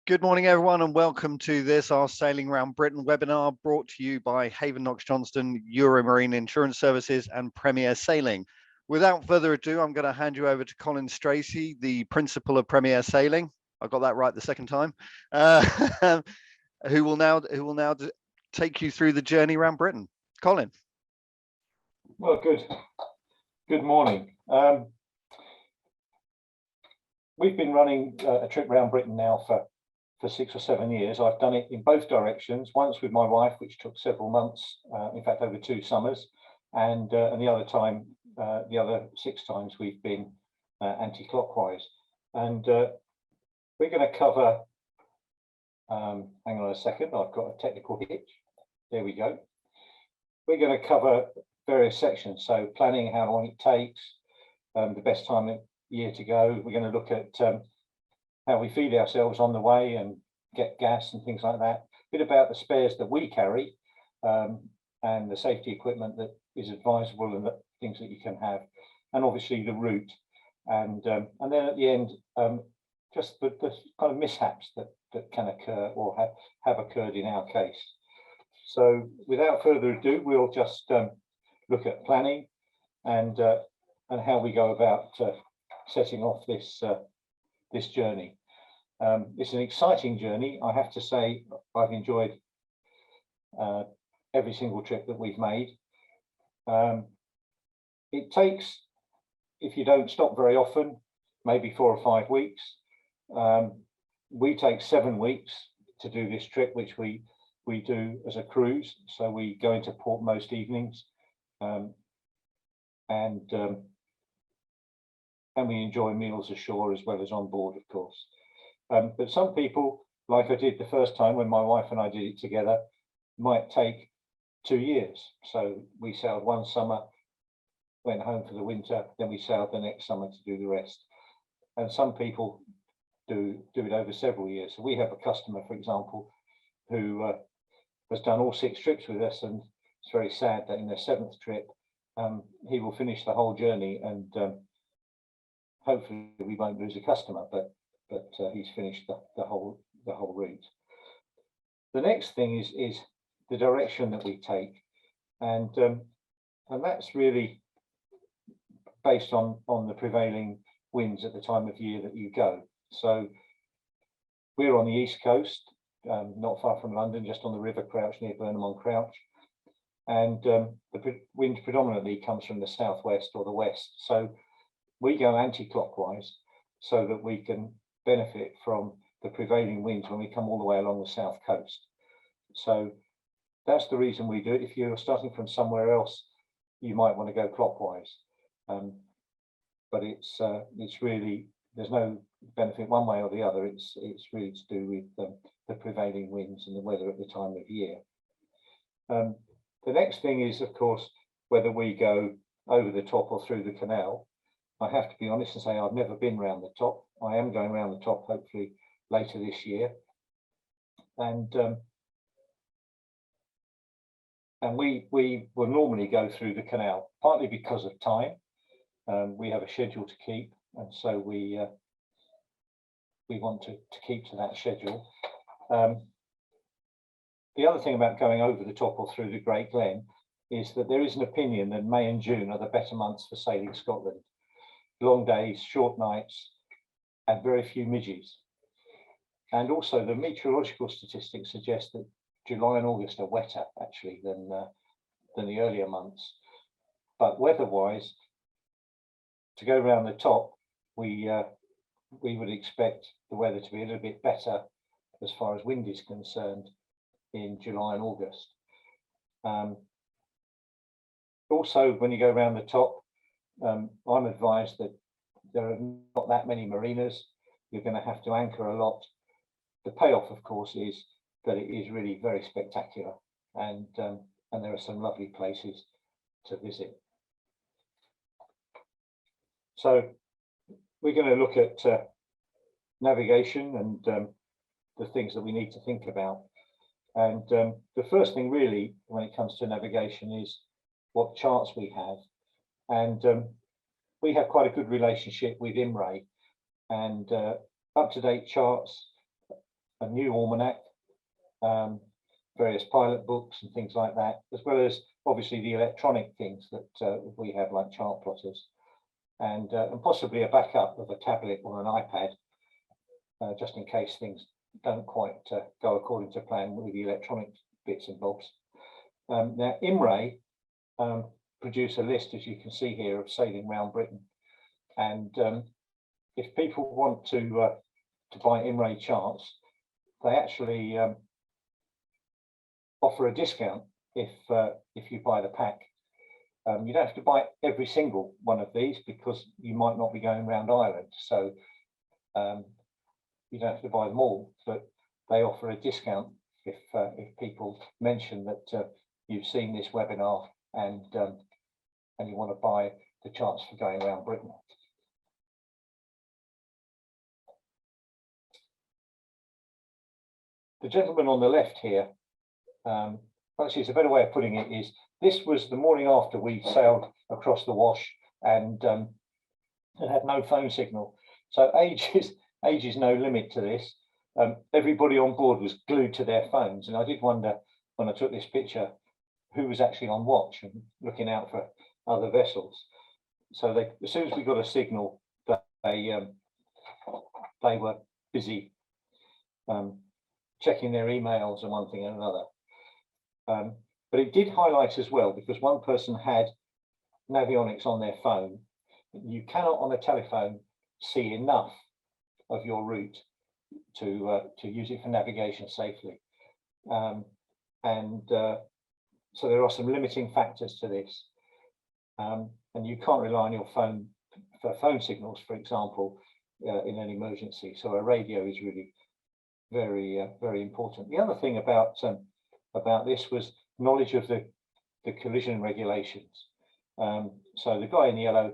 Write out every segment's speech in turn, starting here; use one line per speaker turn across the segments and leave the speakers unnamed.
Good morning, everyone, and welcome to this, our Sailing Around Britain webinar, brought to you by Haven Knox-Johnston, Euromarine Insurance Services and Premier Sailing. Without further ado, I'm going to hand you over to Colin Stracey, the Principal of Premier Sailing. I got that right the second time. Who will now take you through the journey around Britain. Colin.
Well, good morning. We've been running a trip around Britain now for 6 or 7 years. I've done it in both directions, once with my wife, which took several months, in fact over 2 summers, and the other time, the other 6 times we've been anti-clockwise. And we're going to cover, hang on a second, I've got a technical hitch. There we go. We're going to cover various sections, so planning, how long it takes, the best time of year to go. We're going to look at how we feed ourselves on the way and get gas and things like that. A bit about the spares that we carry and the safety equipment that is advisable and the things that you can have, and obviously the route. And then at the end, just the kind of mishaps that can occur or have occurred in our case. So without further ado, we'll just look at planning and how we go about setting off this journey. It's an exciting journey. I have to say, I've enjoyed every single trip that we've made. It takes, if you don't stop very often, maybe 4 or 5 weeks. We take 7 weeks to do this trip, which we do as a cruise. So we go into port most evenings, and we enjoy meals ashore as well as on board, of course. But some people, like I did the first time when my wife and I did it together, might take 2 years. So we sailed one summer, went home for the winter, then we sailed the next summer to do the rest. And some people do it over several years. So we have a customer, for example, who has done all 6 trips with us, and it's very sad that in their 7th trip, he will finish the whole journey, and hopefully we won't lose a customer, but he's finished the whole route. The next thing is the direction that we take, and that's really based on the prevailing winds at the time of year that you go. So we're on the east coast, not far from London, just on the River Crouch near Burnham-on-Crouch, and the wind predominantly comes from the southwest or the west. So we go anti-clockwise so that we can benefit from the prevailing winds when we come all the way along the south coast. So that's the reason we do it. If you're starting from somewhere else, you might want to go clockwise, but it's really, there's no benefit one way or the other. It's really to do with the prevailing winds and the weather at the time of year. The next thing is, of course, whether we go over the top or through the canal. I have to be honest and say I've never been round the top. I am going round the top hopefully later this year, and we will normally go through the canal, partly because of time. We have a schedule to keep, and so we want to keep to that schedule. The other thing about going over the top or through the Great Glen is that there is an opinion that May and June are the better months for sailing Scotland. Long days, short nights, and very few midges. And also the meteorological statistics suggest that July and August are wetter actually than the earlier months. But weather-wise, to go around the top, we would expect the weather to be a little bit better as far as wind is concerned in July and August. Also, when you go around the top, I'm advised that there are not that many marinas. You're going to have to anchor a lot. The payoff, of course, is that it is really very spectacular, and there are some lovely places to visit. So we're going to look at navigation and the things that we need to think about. And the first thing really when it comes to navigation is what charts we have. And we have quite a good relationship with IMRAE, and up-to-date charts a new almanac, various pilot books and things like that, as well as obviously the electronic things that we have, like chart plotters, and possibly a backup of a tablet or an iPad, just in case things don't quite go according to plan with the electronic bits and bobs. Now, IMRAE produce a list, as you can see here, of sailing around Britain, and if people want to buy IMRAE charts, they actually offer a discount if you buy the pack. You don't have to buy every single one of these because you might not be going around Ireland, so you don't have to buy them all, but they offer a discount if people mention that you've seen this webinar and you want to buy the charts for going around Britain. The gentleman on the left here, actually it's a better way of putting it, is this was the morning after we sailed across the Wash and it had no phone signal. So age is no limit to this. Everybody on board was glued to their phones, and I did wonder when I took this picture who was actually on watch and looking out for other vessels. So as soon as we got a signal, they were busy checking their emails and one thing and another. But it did highlight as well, because one person had navionics on their phone. You cannot on a telephone see enough of your route to use it for navigation safely. So there are some limiting factors to this. And you can't rely on your phone for phone signals, for example, in an emergency. So a radio is really very important. The other thing about this was knowledge of the collision regulations. So the guy in yellow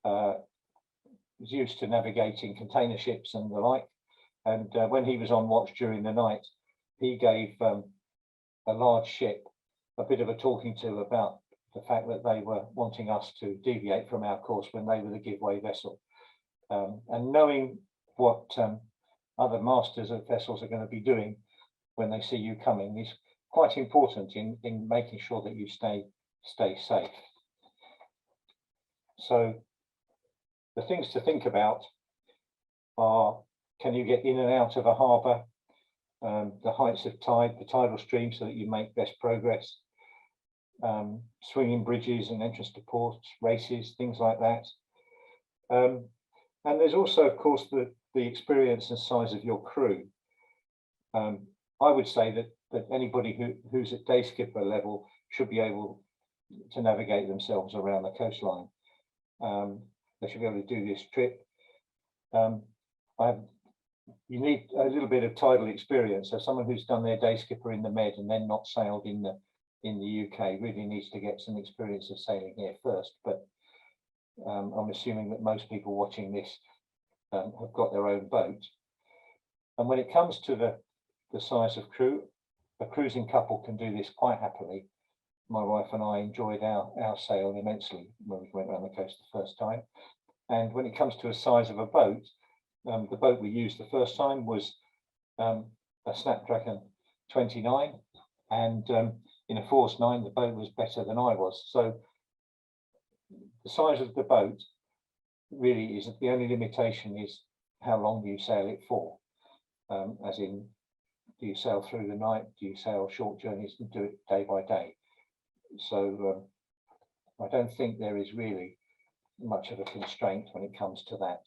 was used to navigating container ships and the like, and when he was on watch during the night, he gave a large ship a bit of a talking to about the fact that they were wanting us to deviate from our course when they were the giveaway vessel. And knowing what other masters of vessels are going to be doing when they see you coming is quite important in making sure that you stay safe. So the things to think about are, can you get in and out of a harbour, the heights of tide, the tidal stream, so that you make best progress, swinging bridges and entrance to ports, races, things like that. And there's also, of course, the experience and size of your crew. I would say that anybody who's at day skipper level should be able to navigate themselves around the coastline. They should be able to do this trip. You need a little bit of tidal experience. So someone who's done their day skipper in the Med and then not sailed in the UK really needs to get some experience of sailing here first. But I'm assuming that most people watching this have got their own boat. And when it comes to the size of crew, a cruising couple can do this quite happily. My wife and I enjoyed our sail immensely when we went around the coast the first time. And when it comes to a size of a boat, the boat we used the first time was a Snapdragon 29, and in a Force 9 the boat was better than I was. So the size of the boat really is the only limitation is how long you sail it for, as in, do you sail through the night, do you sail short journeys and do it day by day? So I don't think there is really much of a constraint when it comes to that.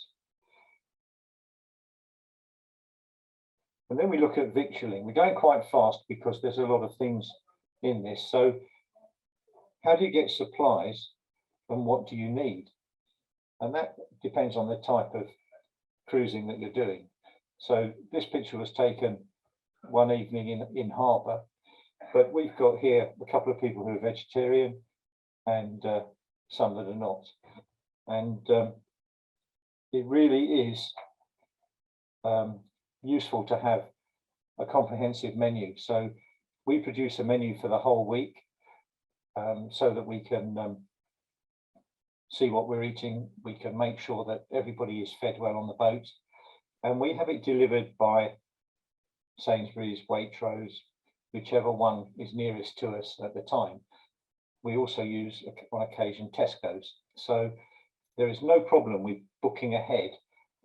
And then we look at victualling. We're going quite fast because there's a lot of things in this. So how do you get supplies and what do you need? And that depends on the type of cruising that you're doing. So this picture was taken one evening in harbour, but we've got here a couple of people who are vegetarian and some that are not. And it really is useful to have a comprehensive menu. So we produce a menu for the whole week so that we can see what we're eating. We can make sure that everybody is fed well on the boat, and we have it delivered by Sainsbury's, Waitrose, whichever one is nearest to us at the time. We also use on occasion Tesco's. So there is no problem with booking ahead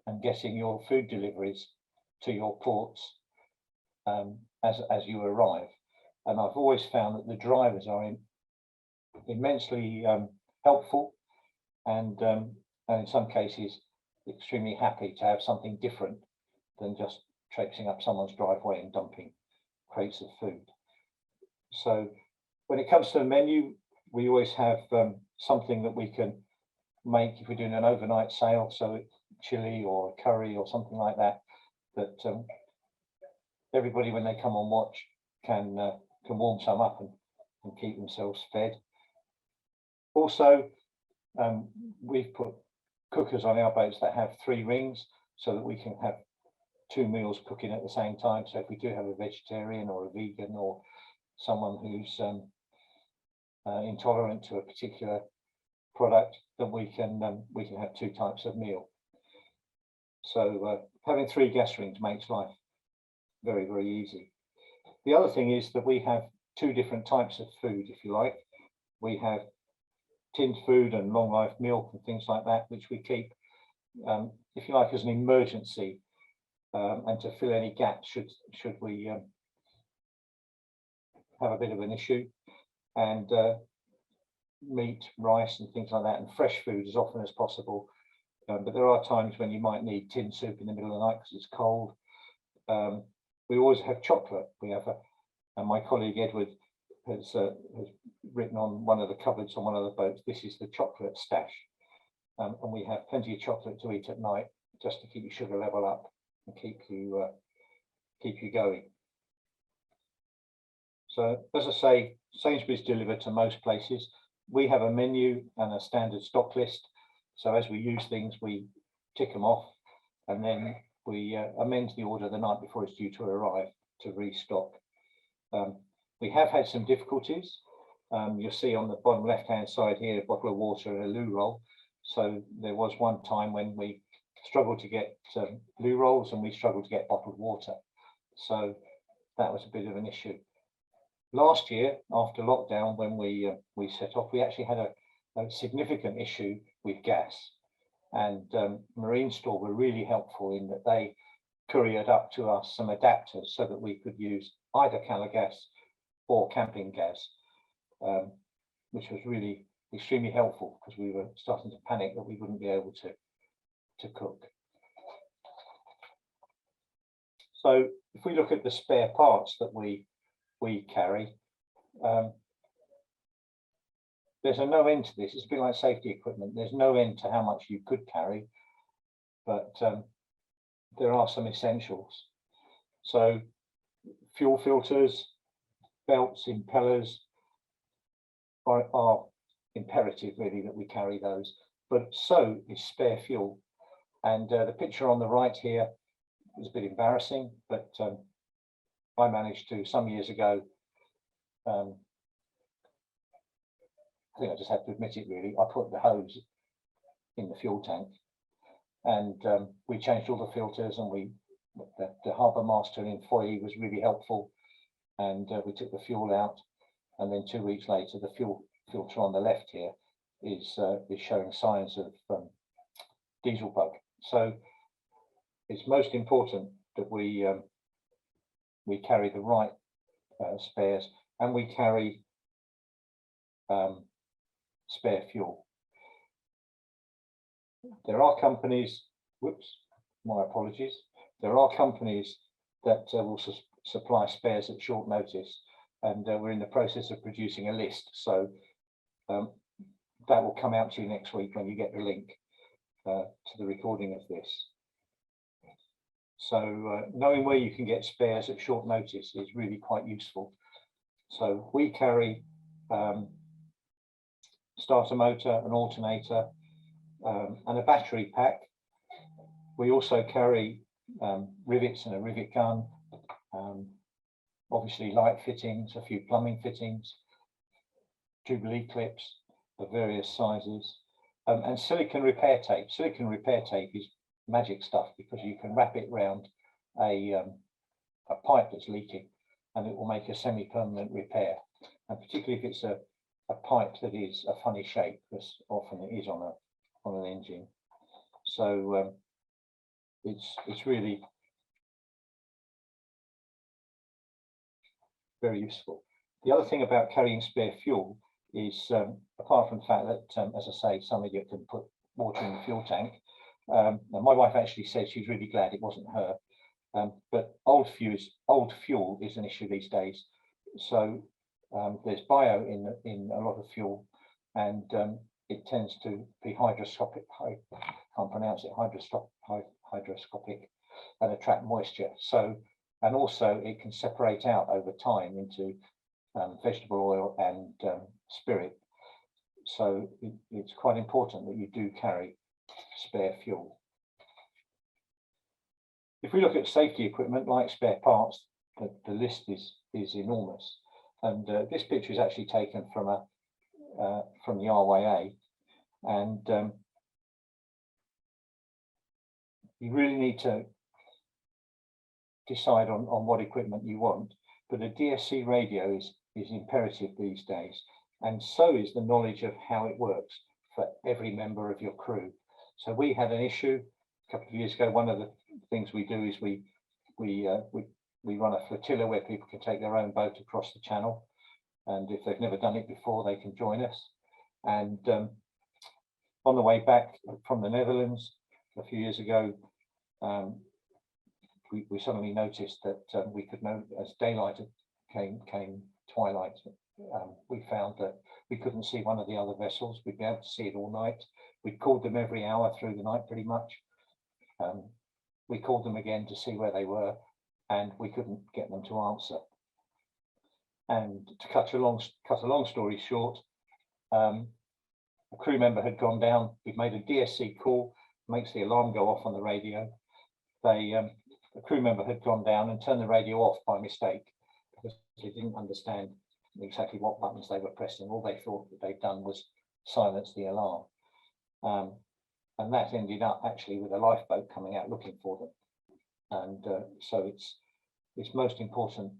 and getting your food deliveries to your ports as you arrive. And I've always found that the drivers are immensely helpful, and in some cases extremely happy to have something different than just traipsing up someone's driveway and dumping crates of food. So when it comes to the menu, we always have something that we can make if we're doing an overnight sail, so it's chili or curry or something like that, that everybody when they come on watch can warm some up and keep themselves fed. Also, we've put cookers on our boats that have 3 rings so that we can have 2 meals cooking at the same time. So if we do have a vegetarian or a vegan or someone who's intolerant to a particular product, then we can have 2 types of meal. So having 3 gas rings makes life very, very easy. The other thing is that we have 2 different types of food, if you like. We have tinned food and long life milk and things like that, which we keep, if you like, as an emergency, and to fill any gaps should we have a bit of an issue. And meat, rice and things like that, and fresh food as often as possible. But there are times when you might need tin soup in the middle of the night because it's cold. We always have chocolate. We have and my colleague Edward has written on one of the cupboards on one of the boats, this is the chocolate stash. And we have plenty of chocolate to eat at night just to keep your sugar level up and keep you going. So as I say, Sainsbury's delivered to most places. We have a menu and a standard stock list. So as we use things, we tick them off, and then we amend the order the night before it's due to arrive to restock. We have had some difficulties. You'll see on the bottom left-hand side here, a bottle of water and a loo roll. So there was one time when we struggled to get loo rolls and we struggled to get bottled water. So that was a bit of an issue. Last year, after lockdown, when we set off, we actually had a significant issue with gas, and Marine Store were really helpful in that they couriered up to us some adapters so that we could use either Canal gas or camping gas, which was really extremely helpful because we were starting to panic that we wouldn't be able to cook. So if we look at the spare parts that we carry, there's a no end to this. It's a bit like safety equipment. There's no end to how much you could carry, but there are some essentials. So fuel filters, belts, impellers are imperative really that we carry those, but so is spare fuel. And the picture on the right here is a bit embarrassing, but I managed to, some years ago, I think I just have to admit it really, I put the hose in the fuel tank, and we changed all the filters, and the harbour master in Foy was really helpful, and we took the fuel out, and then 2 weeks later the fuel filter on the left here is showing signs of diesel bug. So it's most important that we carry the right spares, and we carry spare fuel. There are companies, my apologies, there are companies that will supply spares at short notice, and we're in the process of producing a list, so that will come out to you next week when you get the link to the recording of this. So knowing where you can get spares at short notice is really quite useful. So we carry starter motor, an alternator, and a battery pack. We also carry rivets and a rivet gun, obviously light fittings, a few plumbing fittings, Jubilee clips of various sizes, and silicone repair tape. Silicone repair tape is magic stuff because you can wrap it around a a pipe that's leaking, and it will make a semi-permanent repair. And particularly if it's a pipe that is a funny shape, because often it is on an engine. So it's really very useful. The other thing about carrying spare fuel is, apart from the fact that, as I say, some idiot can put water in the fuel tank. And my wife actually said she's really glad it wasn't her. But old fuel is an issue these days. So there's bio in a lot of fuel, and it tends to be hydroscopic. I can't pronounce it. Hydroscopic, and attract moisture. So, and also it can separate out over time into vegetable oil and spirit. So it's quite important that you do carry spare fuel. If we look at safety equipment like spare parts, the list is enormous. And this picture is actually taken from the RYA, and you really need to decide on what equipment you want. But a DSC radio is imperative these days, and so is the knowledge of how it works for every member of your crew. So we had an issue a couple of years ago. One of the things we do is we run a flotilla where people can take their own boat across the channel, and if they've never done it before, they can join us. And on the way back from the Netherlands a few years ago, we suddenly noticed that we could know as daylight came twilight, we found that we couldn't see one of the other vessels. We'd be able to see it all night. We called them every hour through the night pretty much. We called them again to see where they were, and we couldn't get them to answer. And to cut a long story short, a crew member had gone down. We'd made a DSC call, makes the alarm go off on the radio. The crew member had gone down and turned the radio off by mistake because they didn't understand exactly what buttons they were pressing. All they thought that they'd done was silence the alarm. And that ended up actually with a lifeboat coming out looking for them. And so it's most important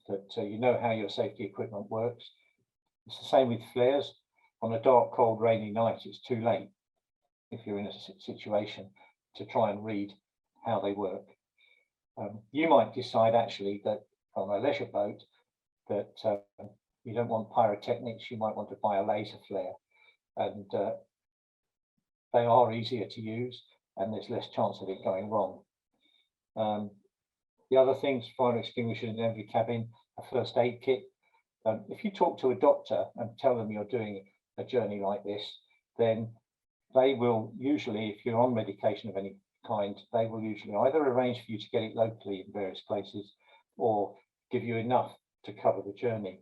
that you know how your safety equipment works. It's the same with flares. On a dark, cold, rainy night, it's too late if you're in a situation to try and read how they work. You might decide actually that on a leisure boat that you don't want pyrotechnics. You might want to buy a laser flare, and they are easier to use and there's less chance of it going wrong. The other things, fire extinguishers in every cabin, a first aid kit. If you talk to a doctor and tell them you're doing a journey like this, then they will usually, if you're on medication of any kind, they will usually either arrange for you to get it locally in various places or give you enough to cover the journey.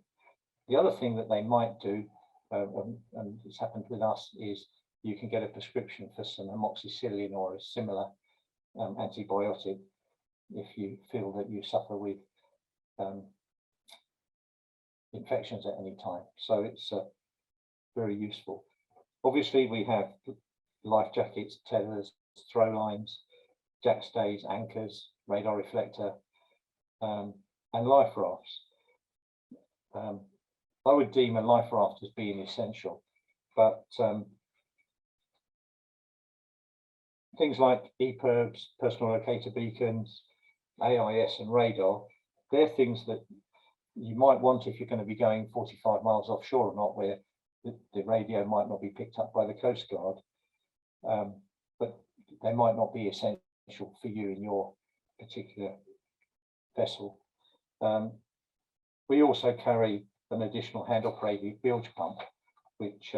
The other thing that they might do, and it's happened with us, is you can get a prescription for some amoxicillin or a similar antibiotic if you feel that you suffer with infections at any time. So it's very useful. Obviously, we have life jackets, tethers, throw lines, jack stays, anchors, radar reflector, and life rafts. I would deem a life raft as being essential, but things like EPIRBs, personal locator beacons, AIS and radar, they're things that you might want if you're going to be going 45 miles offshore or not, where the radio might not be picked up by the Coast Guard, but they might not be essential for you in your particular vessel. We also carry an additional hand-operated bilge pump, which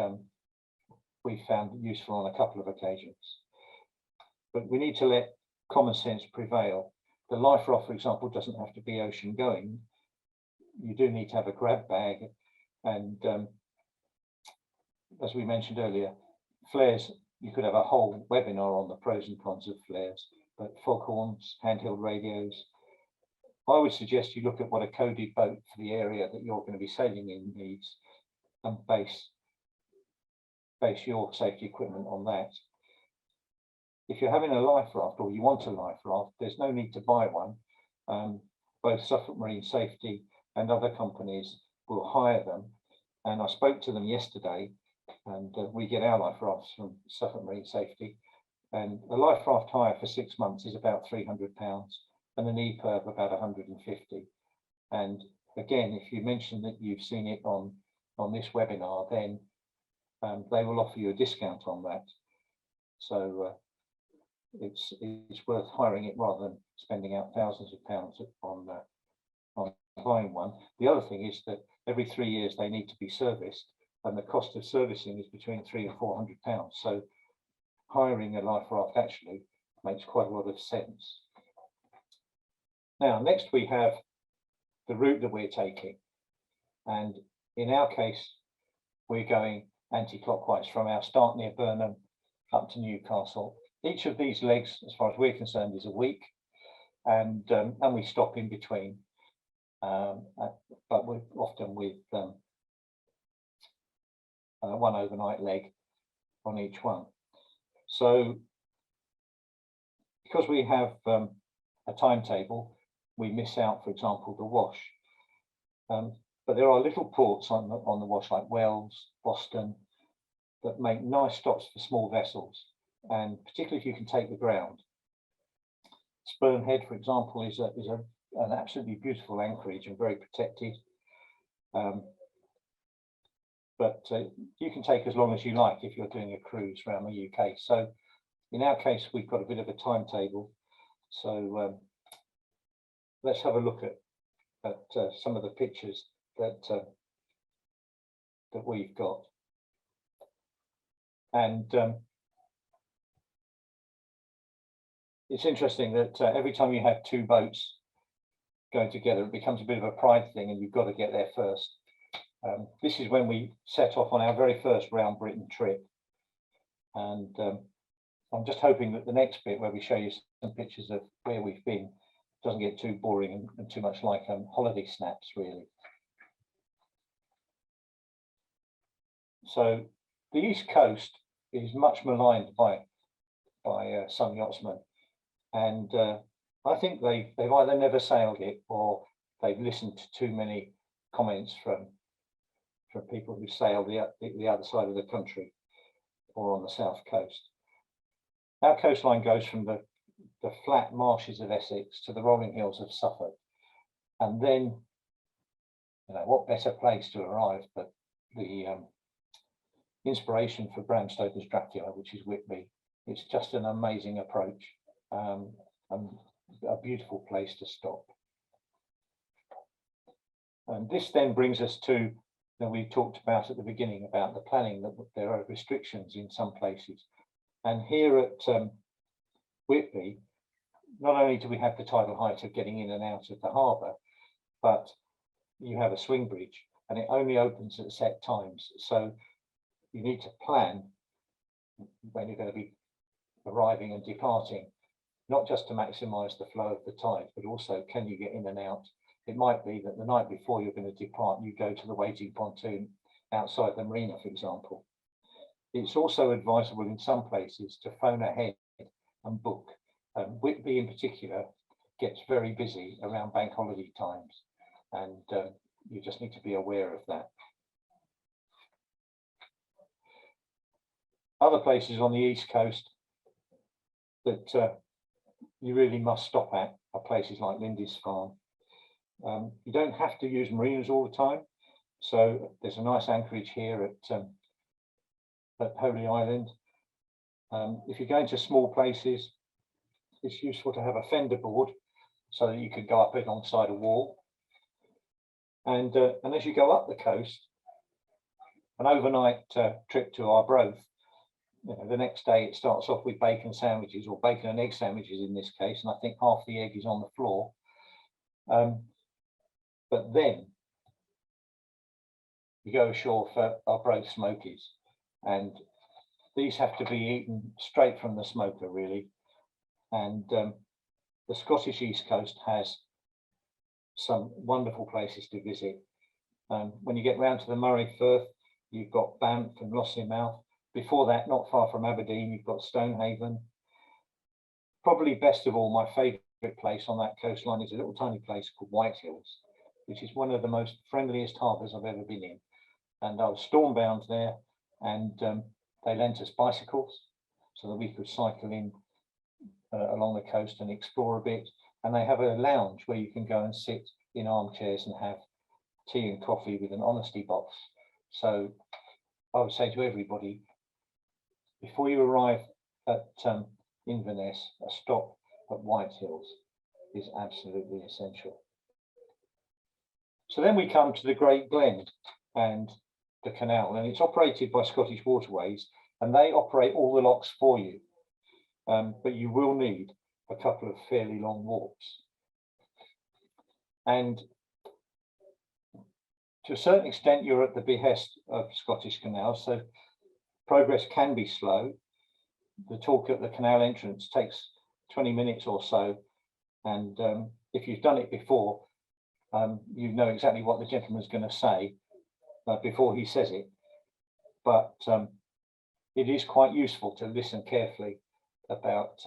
we found useful on a couple of occasions. But we need to let common sense prevail. The life raft, for example, doesn't have to be ocean going. You do need to have a grab bag, and as we mentioned earlier, flares, you could have a whole webinar on the pros and cons of flares, but foghorns, handheld radios. I would suggest you look at what a coded boat for the area that you're going to be sailing in needs and base your safety equipment on that. If you're having a life raft or you want a life raft, there's no need to buy one. both Suffolk Marine Safety and other companies will hire them. And I spoke to them yesterday, and we get our life rafts from Suffolk Marine Safety. And a life raft hire for 6 months is about £300 and an EPIRB about 150. And again, if you mention that you've seen it on this webinar, then they will offer you a discount on that. So it's worth hiring it rather than spending out thousands of pounds on buying one. The other thing is that every 3 years they need to be serviced, and the cost of servicing is between £300 and £400. So hiring a life raft actually makes quite a lot of sense. Now, next we have the route that we're taking. And in our case, we're going anti-clockwise from our start near Burnham up to Newcastle. Each of these legs, as far as we're concerned, is a week, and we stop in between, but we're often with one overnight leg on each one. So because we have a timetable, we miss out, for example, the Wash. But there are little ports on the Wash, like Wells, Boston, that make nice stops for small vessels, and particularly if you can take the ground. Spurn Head, for example, is an absolutely beautiful anchorage and very protected. But you can take as long as you like if you're doing a cruise around the UK. So in our case, we've got a bit of a timetable. So let's have a look at some of the pictures that we've got. And it's interesting that every time you have two boats going together, it becomes a bit of a pride thing, and you've got to get there first. This is when we set off on our very first round Britain trip. And I'm just hoping that the next bit, where we show you some pictures of where we've been, doesn't get too boring and too much like holiday snaps, really. So the East Coast is much maligned by some yachtsmen, and I think they've either never sailed it or they've listened to too many comments from people who sail the other side of the country or on the south coast. Our coastline goes from the flat marshes of Essex to the rolling hills of Suffolk, and then, you know, what better place to arrive but the inspiration for Bram Stoker's Dracula, which is Whitby. It's just an amazing approach, and a beautiful place to stop. And this then brings us to, that we talked about at the beginning about the planning, that there are restrictions in some places. And here at Whitby, not only do we have the tidal height of getting in and out of the harbour, but you have a swing bridge, and it only opens at set times. So you need to plan when you're going to be arriving and departing, not just to maximise the flow of the tide, but also can you get in and out. It might be that the night before you're going to depart, you go to the waiting pontoon outside the marina, for example. It's also advisable in some places to phone ahead and book. Whitby in particular gets very busy around bank holiday times, and you just need to be aware of that. Other places on the East Coast that you really must stop at are places like Lindisfarne. You don't have to use marinas all the time, so there's a nice anchorage here at Holy Island. If you're going to small places, it's useful to have a fender board so that you could go up alongside a wall. And as you go up the coast, an overnight trip to Arbroath, you know, the next day it starts off with bacon sandwiches, or bacon and egg sandwiches in this case, and I think half the egg is on the floor. But then you go ashore for Arbroath smokies, and these have to be eaten straight from the smoker, really. And the Scottish East Coast has some wonderful places to visit. When you get round to the Moray Firth, you've got Banff and Lossiemouth. Before that, not far from Aberdeen, you've got Stonehaven. Probably best of all, my favourite place on that coastline is a little tiny place called Whitehills, which is one of the most friendliest harbours I've ever been in. And I was stormbound there, and they lent us bicycles so that we could cycle in along the coast and explore a bit. And they have a lounge where you can go and sit in armchairs and have tea and coffee with an honesty box. So I would say to everybody, before you arrive at Inverness, a stop at Whitehills is absolutely essential. So then we come to the Great Gland and the Canal, and it's operated by Scottish Waterways, and they operate all the locks for you. But you will need a couple of fairly long walks. And to a certain extent, you're at the behest of Scottish Canals, so progress can be slow. The talk at the canal entrance takes 20 minutes or so, and if you've done it before, you know exactly what the gentleman's going to say before he says it. But it is quite useful to listen carefully about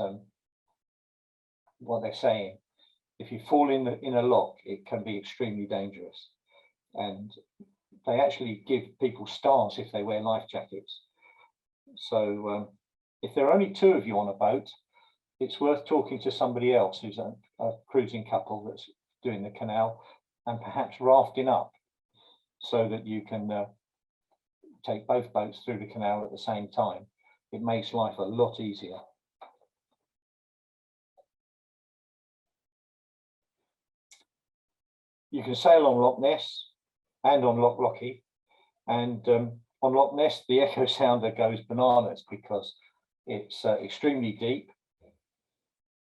what they're saying. If you fall in a lock, it can be extremely dangerous, and they actually give people stars if they wear life jackets. So if there are only two of you on a boat, it's worth talking to somebody else who's a cruising couple that's doing the canal, and perhaps rafting up so that you can take both boats through the canal at the same time. It makes life a lot easier. You can sail on Loch Ness and on Loch Lochy, and on Loch Ness the echo sounder goes bananas because it's extremely deep.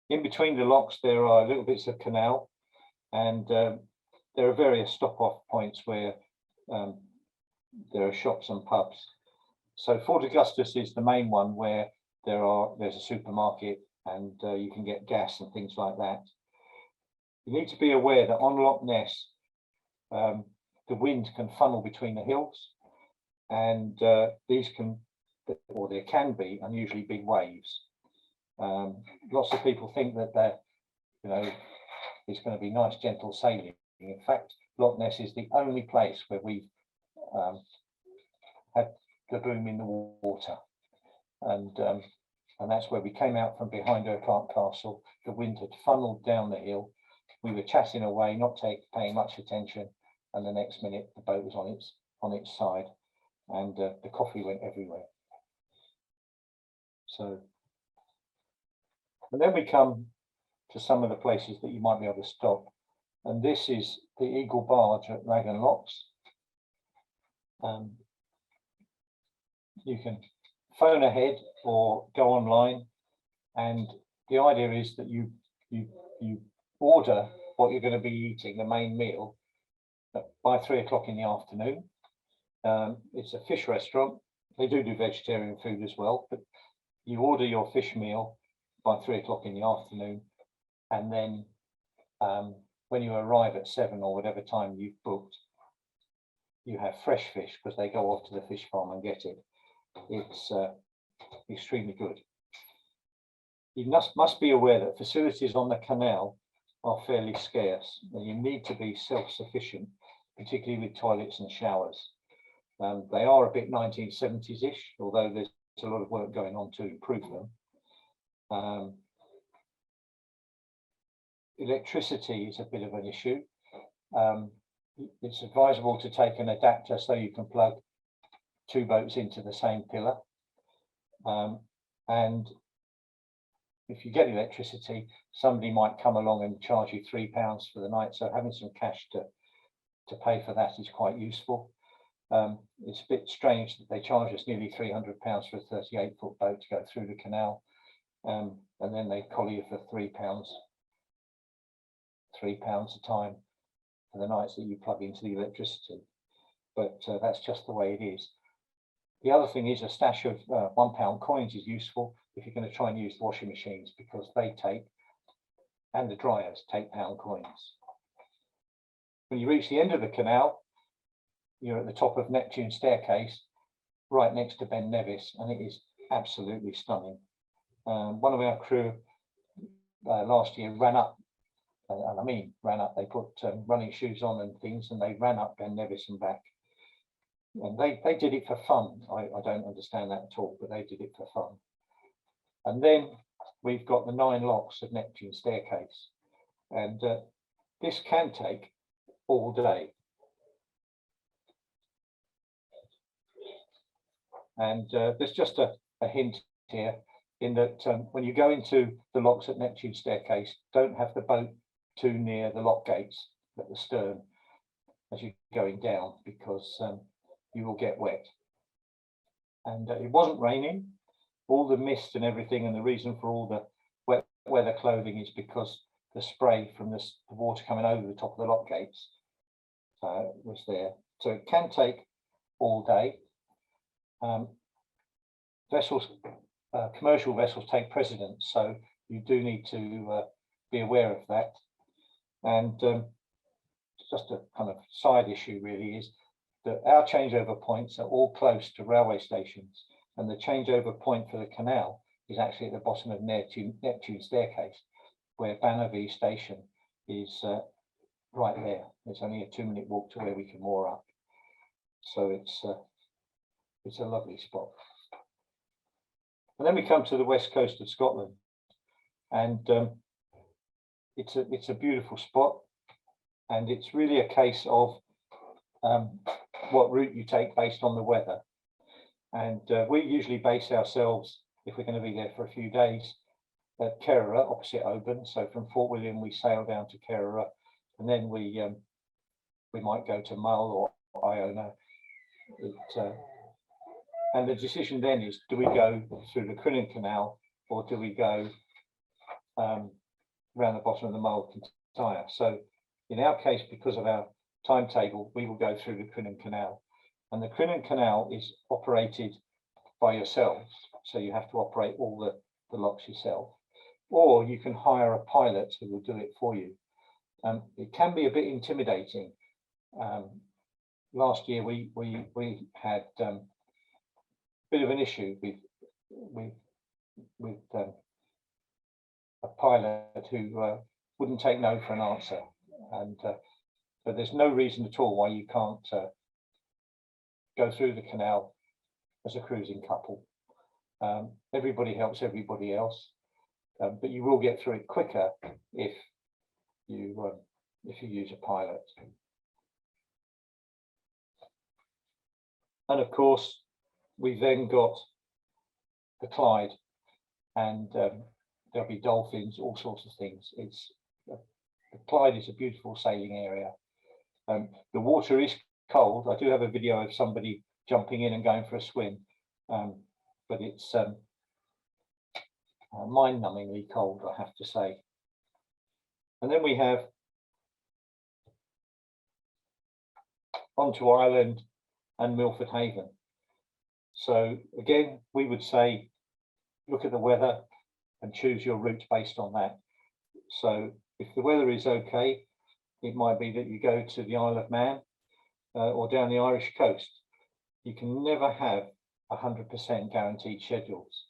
In between the locks there are little bits of canal, and there are various stop-off points where there are shops and pubs. So Fort Augustus is the main one where there's a supermarket, and you can get gas and things like that. You need to be aware that on Loch Ness, the wind can funnel between the hills, and these can, or there can be, unusually big waves. Lots of people think that it's going to be nice, gentle sailing. In fact, Loch Ness is the only place where we've had the boom in the water, and that's where we came out from behind Urquhart Castle. The wind had funneled down the hill. We were chatting away, not paying much attention, and the next minute the boat was on its side, and the coffee went everywhere. So, and then we come to some of the places that you might be able to stop, and this is the Eagle Barge at Lagan Locks. You can phone ahead or go online, and the idea is that you order what you're going to be eating, the main meal, by 3 o'clock in the afternoon. It's a fish restaurant. They do vegetarian food as well, but you order your fish meal by 3 o'clock in the afternoon, and then when you arrive at 7 or whatever time you've booked, you have fresh fish because they go off to the fish farm and get it. It's extremely good. You must be aware that facilities on the canal are fairly scarce, and you need to be self-sufficient, particularly with toilets and showers. They are a bit 1970s-ish, although there's a lot of work going on to improve them. Electricity is a bit of an issue. It's advisable to take an adapter so you can plug 2 boats into the same pillar. And if you get electricity, somebody might come along and charge you £3 for the night. So having some cash to pay for that is quite useful. It's a bit strange that they charge us nearly £300 for a 38-foot boat to go through the canal, and then they collar you for £3 a time for the nights that you plug into the electricity. But that's just the way it is. The other thing is a stash of £1 coins is useful if you're going to try and use washing machines, because they take, and the dryers take, pound coins. When you reach the end of the canal, you're at the top of Neptune Staircase, right next to Ben Nevis, and it is absolutely stunning. One of our crew last year ran up, and I mean ran up. They put running shoes on and things, and they ran up Ben Nevis and back. And they did it for fun. I don't understand that at all, but they did it for fun. And then we've got the 9 locks of Neptune Staircase, and this can take all day. And there's just a hint here in that when you go into the locks at Neptune Staircase, don't have the boat too near the lock gates at the stern as you're going down, because you will get wet. And it wasn't raining. All the mist and everything, and the reason for all the wet weather clothing is because the spray from the water coming over the top of the lock gates was there. So it can take all day. Vessels, commercial vessels take precedence, so you do need to be aware of that. And just a kind of side issue really is that our changeover points are all close to railway stations, and the changeover point for the canal is actually at the bottom of Neptune Staircase, where Bannerby station is right there. It's only a 2-minute walk to where we can moor up. So it's a lovely spot. And then we come to the west coast of Scotland, and it's a beautiful spot, and it's really a case of what route you take based on the weather. And we usually base ourselves, if we're going to be there for a few days, at Kerrera, opposite Oban. So from Fort William we sail down to Kerrera, and then we might go to Mull or Iona. And the decision then is, do we go through the Crinan Canal, or do we go around the bottom of the Mull Kintyre? So in our case, because of our timetable, we will go through the Crinan Canal. And the Crinan Canal is operated by yourselves, so you have to operate all the locks yourself, or you can hire a pilot who will do it for you. It can be a bit intimidating. Last year we had a bit of an issue with a pilot who wouldn't take no for an answer, and but there's no reason at all why you can't go through the canal as a cruising couple. Everybody helps everybody else, but you will get through it quicker if you use a pilot. And of course, we've then got the Clyde, and there'll be dolphins, all sorts of things. The Clyde is a beautiful sailing area. The water is cold. I do have a video of somebody jumping in and going for a swim, but it's mind-numbingly cold, I have to say. And then we have onto Ireland and Milford Haven. So again, we would say, look at the weather and choose your route based on that. So if the weather is okay, it might be that you go to the Isle of Man or down the Irish coast. You can never have 100% guaranteed schedules.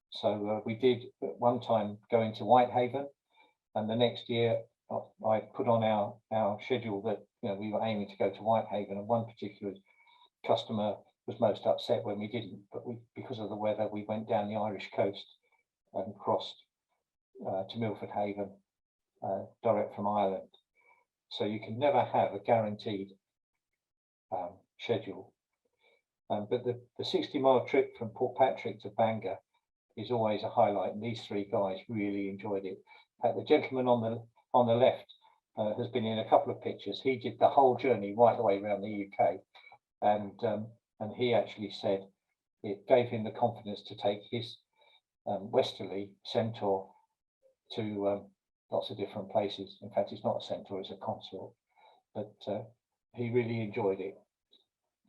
So we did at one time go into Whitehaven, and the next year I put on our schedule that we were aiming to go to Whitehaven, and one particular customer was most upset when we didn't, but because of the weather we went down the Irish coast and crossed to Milford Haven direct from Ireland. So you can never have a guaranteed schedule. But the 60-mile trip from Portpatrick to Bangor is always a highlight, and these 3 guys really enjoyed it. The gentleman on the left has been in a couple of pictures. He did the whole journey right the way around the UK, and he actually said it gave him the confidence to take his westerly Centaur to lots of different places. In fact, it's not a Centaur, it's a consort, but he really enjoyed it.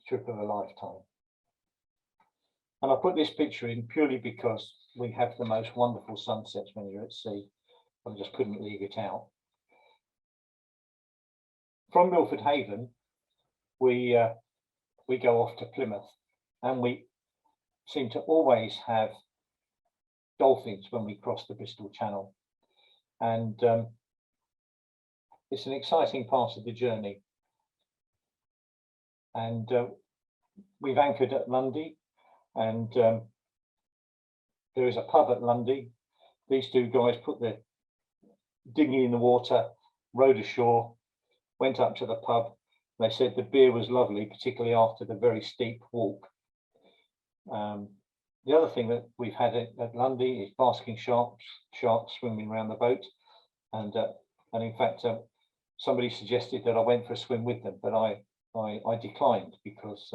Trip of a lifetime. And I put this picture in purely because we have the most wonderful sunsets when you're at sea. I just couldn't leave it out. From Milford Haven, we go off to Plymouth, and we seem to always have dolphins when we cross the Bristol Channel. and it's an exciting part of the journey. And we've anchored at Lundy, and there is a pub at Lundy. These two guys put the dinghy in the water, rowed ashore, went up to the pub. They said the beer was lovely, particularly after the very steep walk. The other thing that we've had at Lundy is basking sharks swimming around the boat, and in fact somebody suggested that I went for a swim with them, but I declined because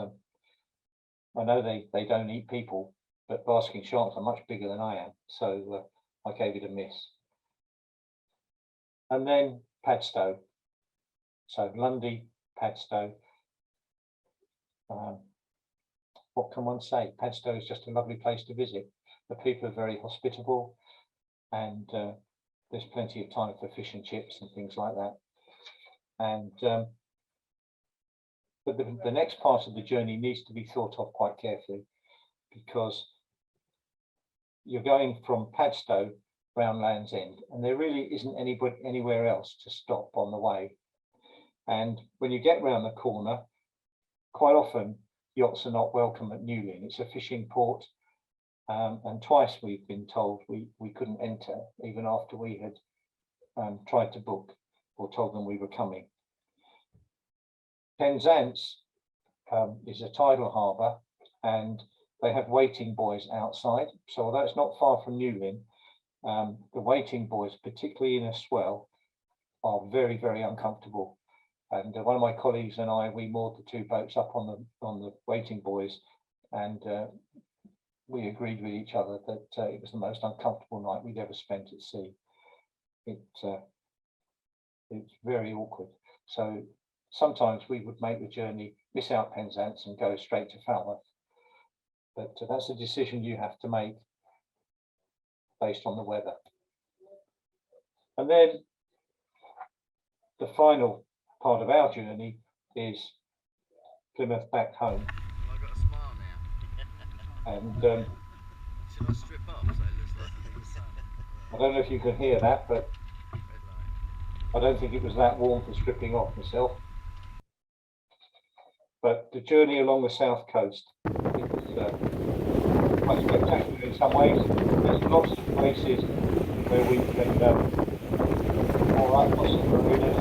I know they don't eat people, but basking sharks are much bigger than I am, so I gave it a miss. And then Pedestal. So Lundy, Pedestal. What can one say? Pedestal is just a lovely place to visit. The people are very hospitable, and there's plenty of time for fish and chips and things like that. And but the next part of the journey needs to be thought of quite carefully, because you're going from Pedestal round Land's End, and there really isn't anywhere else to stop on the way. And when you get round the corner, quite often yachts are not welcome at Newlyn. It's a fishing port, and twice we've been told we couldn't enter, even after we had tried to book or told them we were coming. Penzance is a tidal harbour, and they have waiting buoys outside. So although it's not far from Newlyn, the waiting buoys, particularly in a swell, are very, very uncomfortable. And one of my colleagues and I, we moored the two boats up on the waiting buoys, and we agreed with each other that it was the most uncomfortable night we'd ever spent at sea. It's very awkward. So sometimes we would make the journey, miss out Penzance and go straight to Falmouth. But that's a decision you have to make based on the weather. And then the final part of our journey is Plymouth back home.
Well, I've got a smile now.
And
should I strip off so it looks like the sun?
I don't know if you can hear that, but I don't think it was that warm for stripping off myself. But the journey along the south coast, it was quite spectacular in some ways. There's lots of places where we can all right, lots of marinas.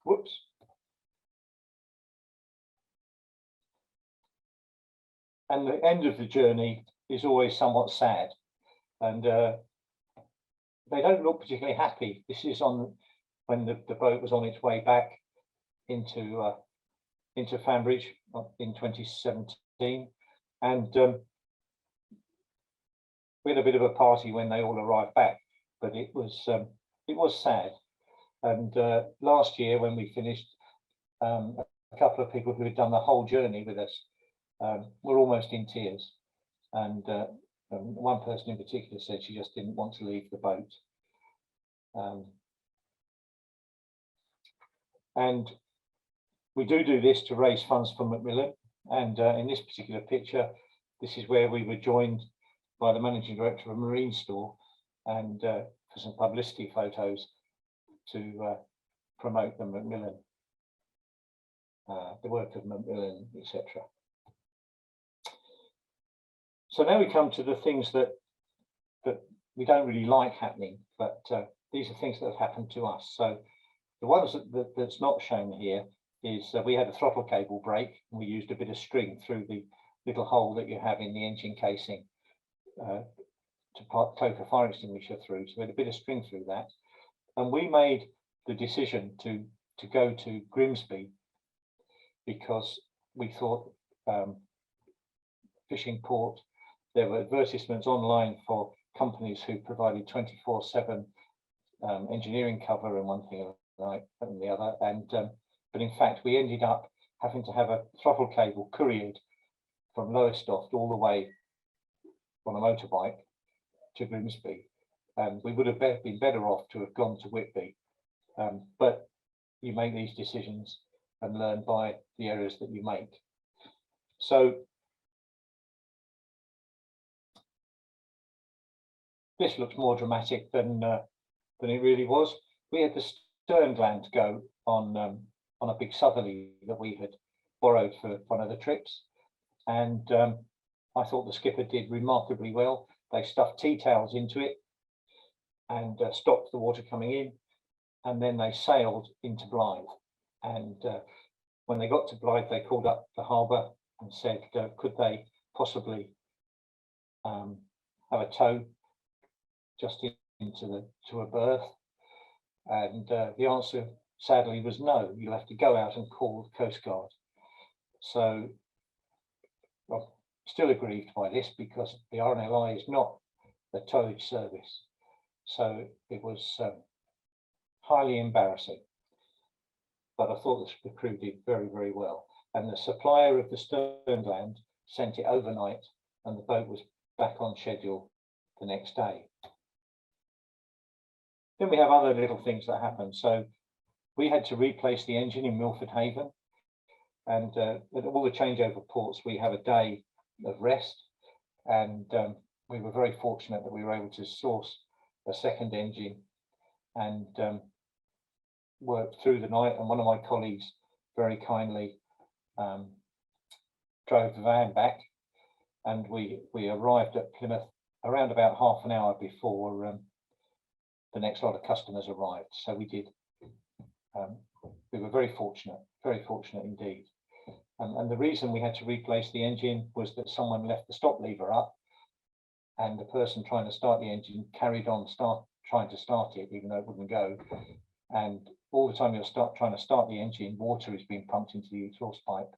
Whoops. And the end of the journey is always somewhat sad, and they don't look particularly happy. This is on when the boat was on its way back into Fambridge in 2017, and we had a bit of a party when they all arrived back, but it was sad. And last year when we finished, a couple of people who had done the whole journey with us were almost in tears, and one person in particular said she just didn't want to leave the boat. And we do this to raise funds for Macmillan, and in this particular picture, this is where we were joined by the managing director of a marine store, and for some publicity photos to promote the Macmillan, the work of Macmillan, etc. So now we come to the things that we don't really like happening, but these are things that have happened to us. So the ones that's not shown here is we had a throttle cable break, and we used a bit of string through the little hole that you have in the engine casing to cloak a fire extinguisher through. So we had a bit of string through that, and we made the decision to go to Grimsby because we thought fishing port. There were advertisements online for companies who provided 24/7 engineering cover and one thing like and the other, and but in fact we ended up having to have a throttle cable couriered from Lowestoft all the way on a motorbike to Grimsby, and we would have been better off to have gone to Whitby, but you make these decisions and learn by the errors that you make. So this looks more dramatic than it really was. We had the stern gland go on a big southerly that we had borrowed for one of the trips, and I thought the skipper did remarkably well. They stuffed tea towels into it and stopped the water coming in, and then they sailed into Blythe. And when they got to Blythe, they called up the harbour and said, could they possibly have a tow just to a berth? And the answer, sadly, was no. You'll have to go out and call the Coast Guard. So I'm still aggrieved by this, because the RNLI is not a towage service. So it was highly embarrassing. But I thought the crew did very, very well. And the supplier of the stern gland sent it overnight, and the boat was back on schedule the next day. Then we have other little things that happen. So we had to replace the engine in Milford Haven, and at all the changeover ports, we have a day of rest, and we were very fortunate that we were able to source a second engine and worked through the night. And one of my colleagues very kindly drove the van back, and we arrived at Plymouth around about half an hour before the next lot of customers arrived. So we did. We were very fortunate indeed. And the reason we had to replace the engine was that someone left the stop lever up, and the person trying to start the engine carried on trying to start it, even though it wouldn't go. And all the time you're trying to start the engine, water is being pumped into the exhaust pipe.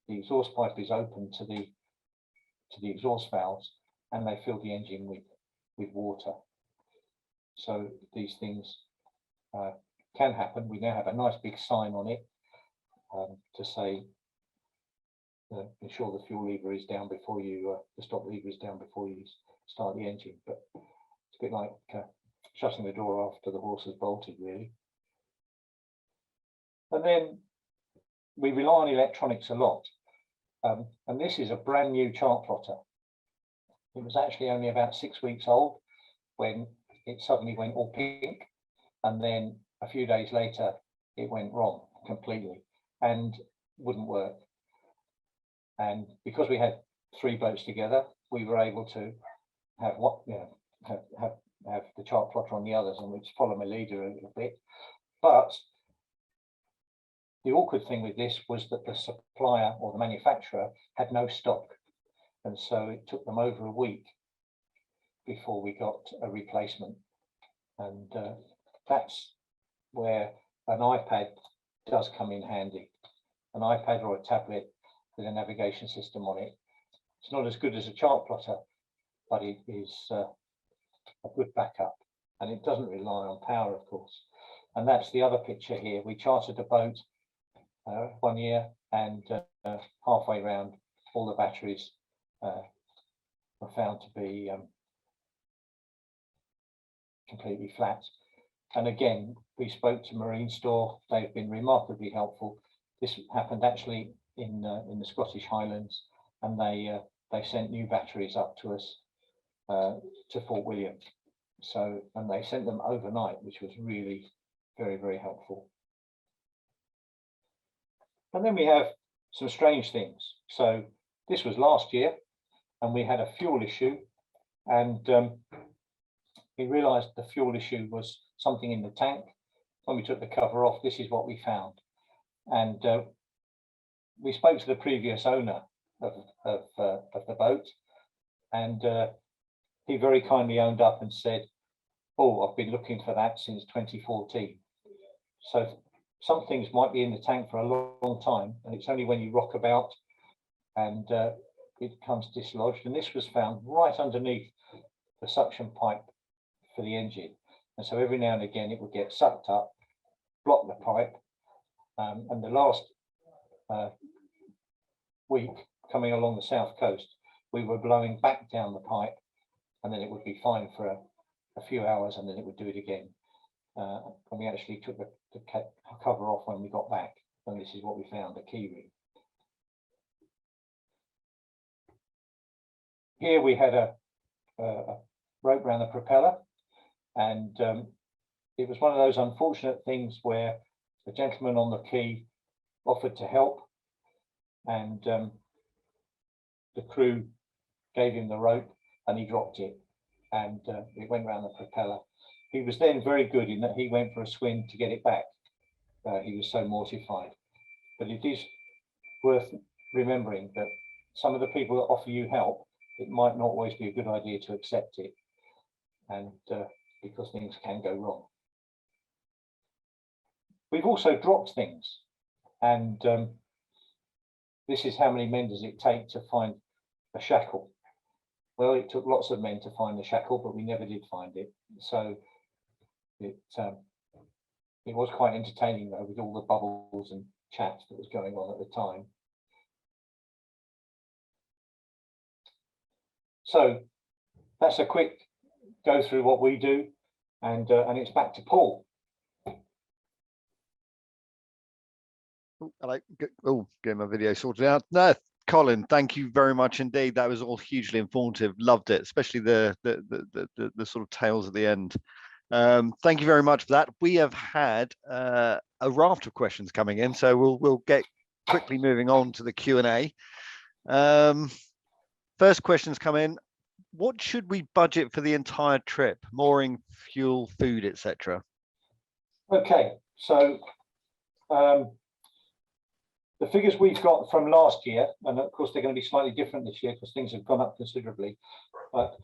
The exhaust pipe is open to the exhaust valves, and they fill the engine with water. So these things can happen. We now have a nice big sign on it to say, ensure the fuel lever is down before you, the stop lever is down before you start the engine. But it's a bit like shutting the door after the horse has bolted, really. And then we rely on electronics a lot. And this is a brand new chart plotter. It was actually only about 6 weeks old when it suddenly went all pink. And then a few days later, it went wrong completely and wouldn't work. And because we had 3 boats together, we were able to have have the chart plotter on the others, and we'd follow my leader a little bit. But the awkward thing with this was that the supplier or the manufacturer had no stock. And so it took them over a week before we got a replacement. And that's where an iPad does come in handy. An iPad or a tablet with a navigation system on it. It's not as good as a chart plotter, but it is a good backup. And it doesn't rely on power, of course. And that's the other picture here. We chartered a boat 1 year, and halfway around, all the batteries were found to be completely flat. And again, we spoke to Marine Store. They've been remarkably helpful. This happened actually in the Scottish Highlands, and they sent new batteries up to us to Fort William. So, and they sent them overnight, which was really very, very helpful. And then we have some strange things. So this was last year, and we had a fuel issue, and we realized the fuel issue was something in the tank. When we took the cover off, this is what we found. And we spoke to the previous owner of the boat, and he very kindly owned up and said, "Oh, I've been looking for that since 2014. So some things might be in the tank for a long time, and it's only when you rock about and it becomes dislodged. And this was found right underneath the suction pipe for the engine. And so every now and again it would get sucked up, block the pipe. And the last week, coming along the south coast, we were blowing back down the pipe, and then it would be fine for a few hours, and then it would do it again. And we actually took the cover off when we got back, and this is what we found, a key ring. Here we had a rope around the propeller, and it was one of those unfortunate things where a gentleman on the quay offered to help, and the crew gave him the rope and he dropped it, and it went around the propeller. He was then very good in that he went for a swim to get it back. He was so mortified. But it is worth remembering that some of the people that offer you help, it might not always be a good idea to accept it, and because things can go wrong. We've also dropped things, and this is how many men does it take to find a shackle. Well, it took lots of men to find the shackle, but we never did find it. So it was quite entertaining though, with all the bubbles and chat that was going on at the time. So that's a quick go through what we do, and it's back to Paul.
Get my video sorted out. No, Colin, thank you very much indeed. That was all hugely informative. Loved it, especially the sort of tales at the end. Thank you very much for that. We have had a raft of questions coming in, so we'll get quickly moving on to the Q&A. First questions come in. What should we budget for the entire trip? Mooring, fuel, food, etc.
Okay, so the figures we've got from last year, and of course they're going to be slightly different this year because things have gone up considerably, but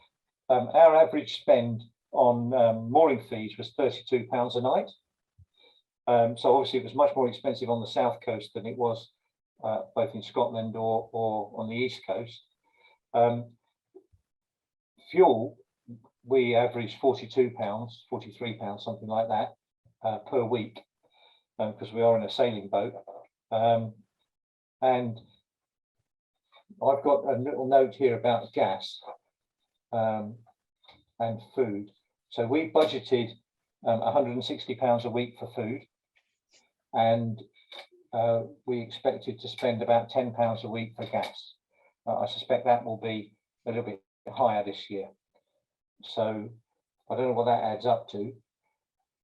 our average spend on mooring fees was £32 a night. So obviously it was much more expensive on the south coast than it was both in Scotland or on the east coast. Fuel, we averaged £42, £43, something like that, per week, because we are in a sailing boat. And I've got a little note here about gas and food. So we budgeted £160 a week for food, and we expected to spend about £10 a week for gas. I suspect that will be a little bit higher this year. So I don't know what that adds up to,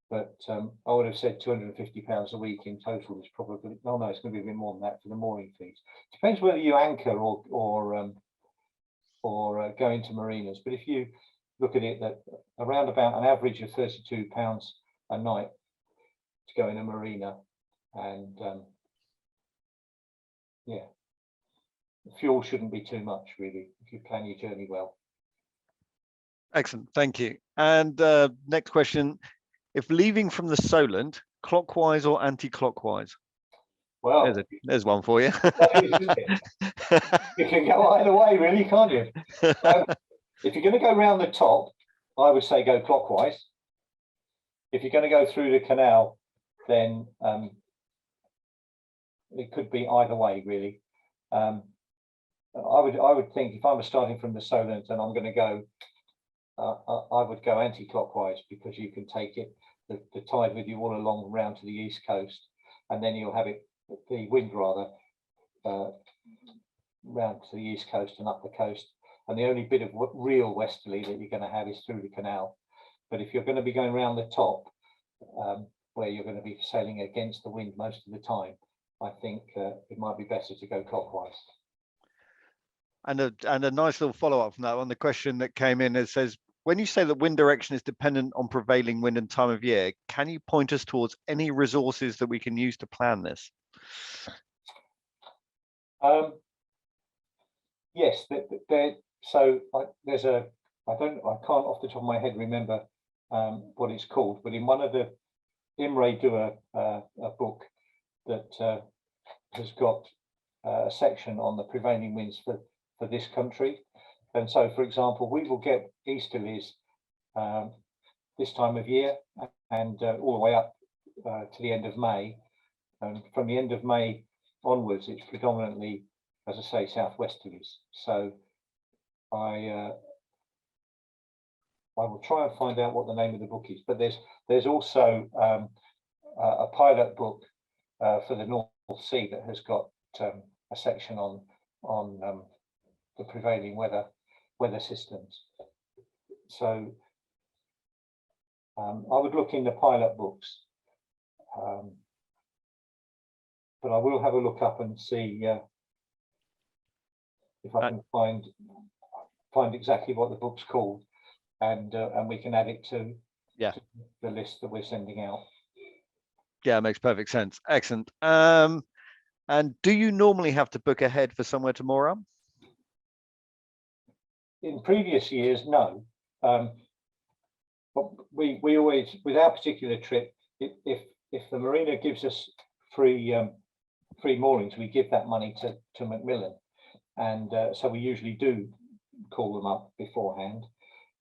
but I would have said £250 a week in total is probably, no, it's going to be a bit more than that for the mooring fees. Depends whether you anchor or go into marinas. But if you look at it, that around about an average of £32 a night to go in a marina, and yeah, fuel shouldn't be too much really if you plan your journey well.
Excellent, thank you. And next question: if leaving from the Solent, clockwise or anti-clockwise?
Well,
there's one for you.
That is, isn't it? You can go either way, really, can't you? If you're going to go round the top, I would say go clockwise. If you're going to go through the canal, then it could be either way, really. I would think if I was starting from the Solent and I'm going to go, I would go anti-clockwise, because you can take the tide with you all along round to the east coast, and then you'll have the wind rather round to the east coast and up the coast. And the only bit of real westerly that you're going to have is through the canal. But if you're going to be going around the top, where you're going to be sailing against the wind most of the time, I think it might be better to go clockwise.
And a nice little follow-up from that one. The question that came in, it says, when you say that wind direction is dependent on prevailing wind and time of year, can you point us towards any resources that we can use to plan this?
Yes, so there's a, I can't off the top of my head remember what it's called, but in one of the IMRE do a book that has got a section on the prevailing winds for this country. And so, for example, we will get easterlies this time of year and all the way up to the end of May. And from the end of May onwards, it's predominantly, as I say, southwesterlies. So I will try and find out what the name of the book is. But there's also a pilot book for the North Sea that has got a section on the prevailing weather systems. So I would look in the pilot books, but I will have a look up and see if I can find exactly what the book's called, and we can add it to the list that we're sending out.
Yeah, makes perfect sense. Excellent. And do you normally have to book ahead for somewhere to moor up?
In previous years, no. But we always, with our particular trip, if the marina gives us free moorings, we give that money to Macmillan, and so we usually do call them up beforehand.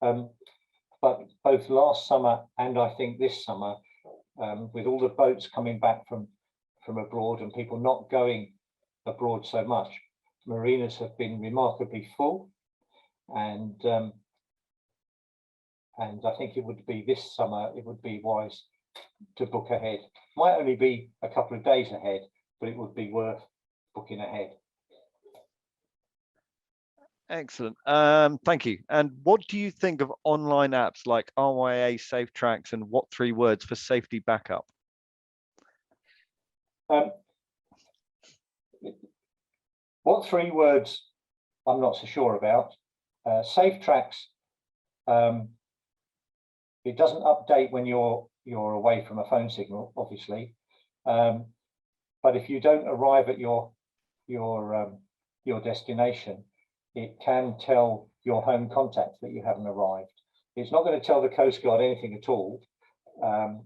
But both last summer and I think this summer, with all the boats coming back from abroad and people not going abroad so much, marinas have been remarkably full, and I think it would be this summer, it would be wise to book ahead. Might only be a couple of days ahead, but it would be worth booking ahead.
Excellent. Thank you. And what do you think of online apps like RYA, Safe Tracks, and What 3 Words for safety backup?
What 3 Words, I'm not so sure about. Safe Tracks, it doesn't update when you're away from a phone signal, obviously. But if you don't arrive at your destination, it can tell your home contact that you haven't arrived. It's not going to tell the Coast Guard anything at all. And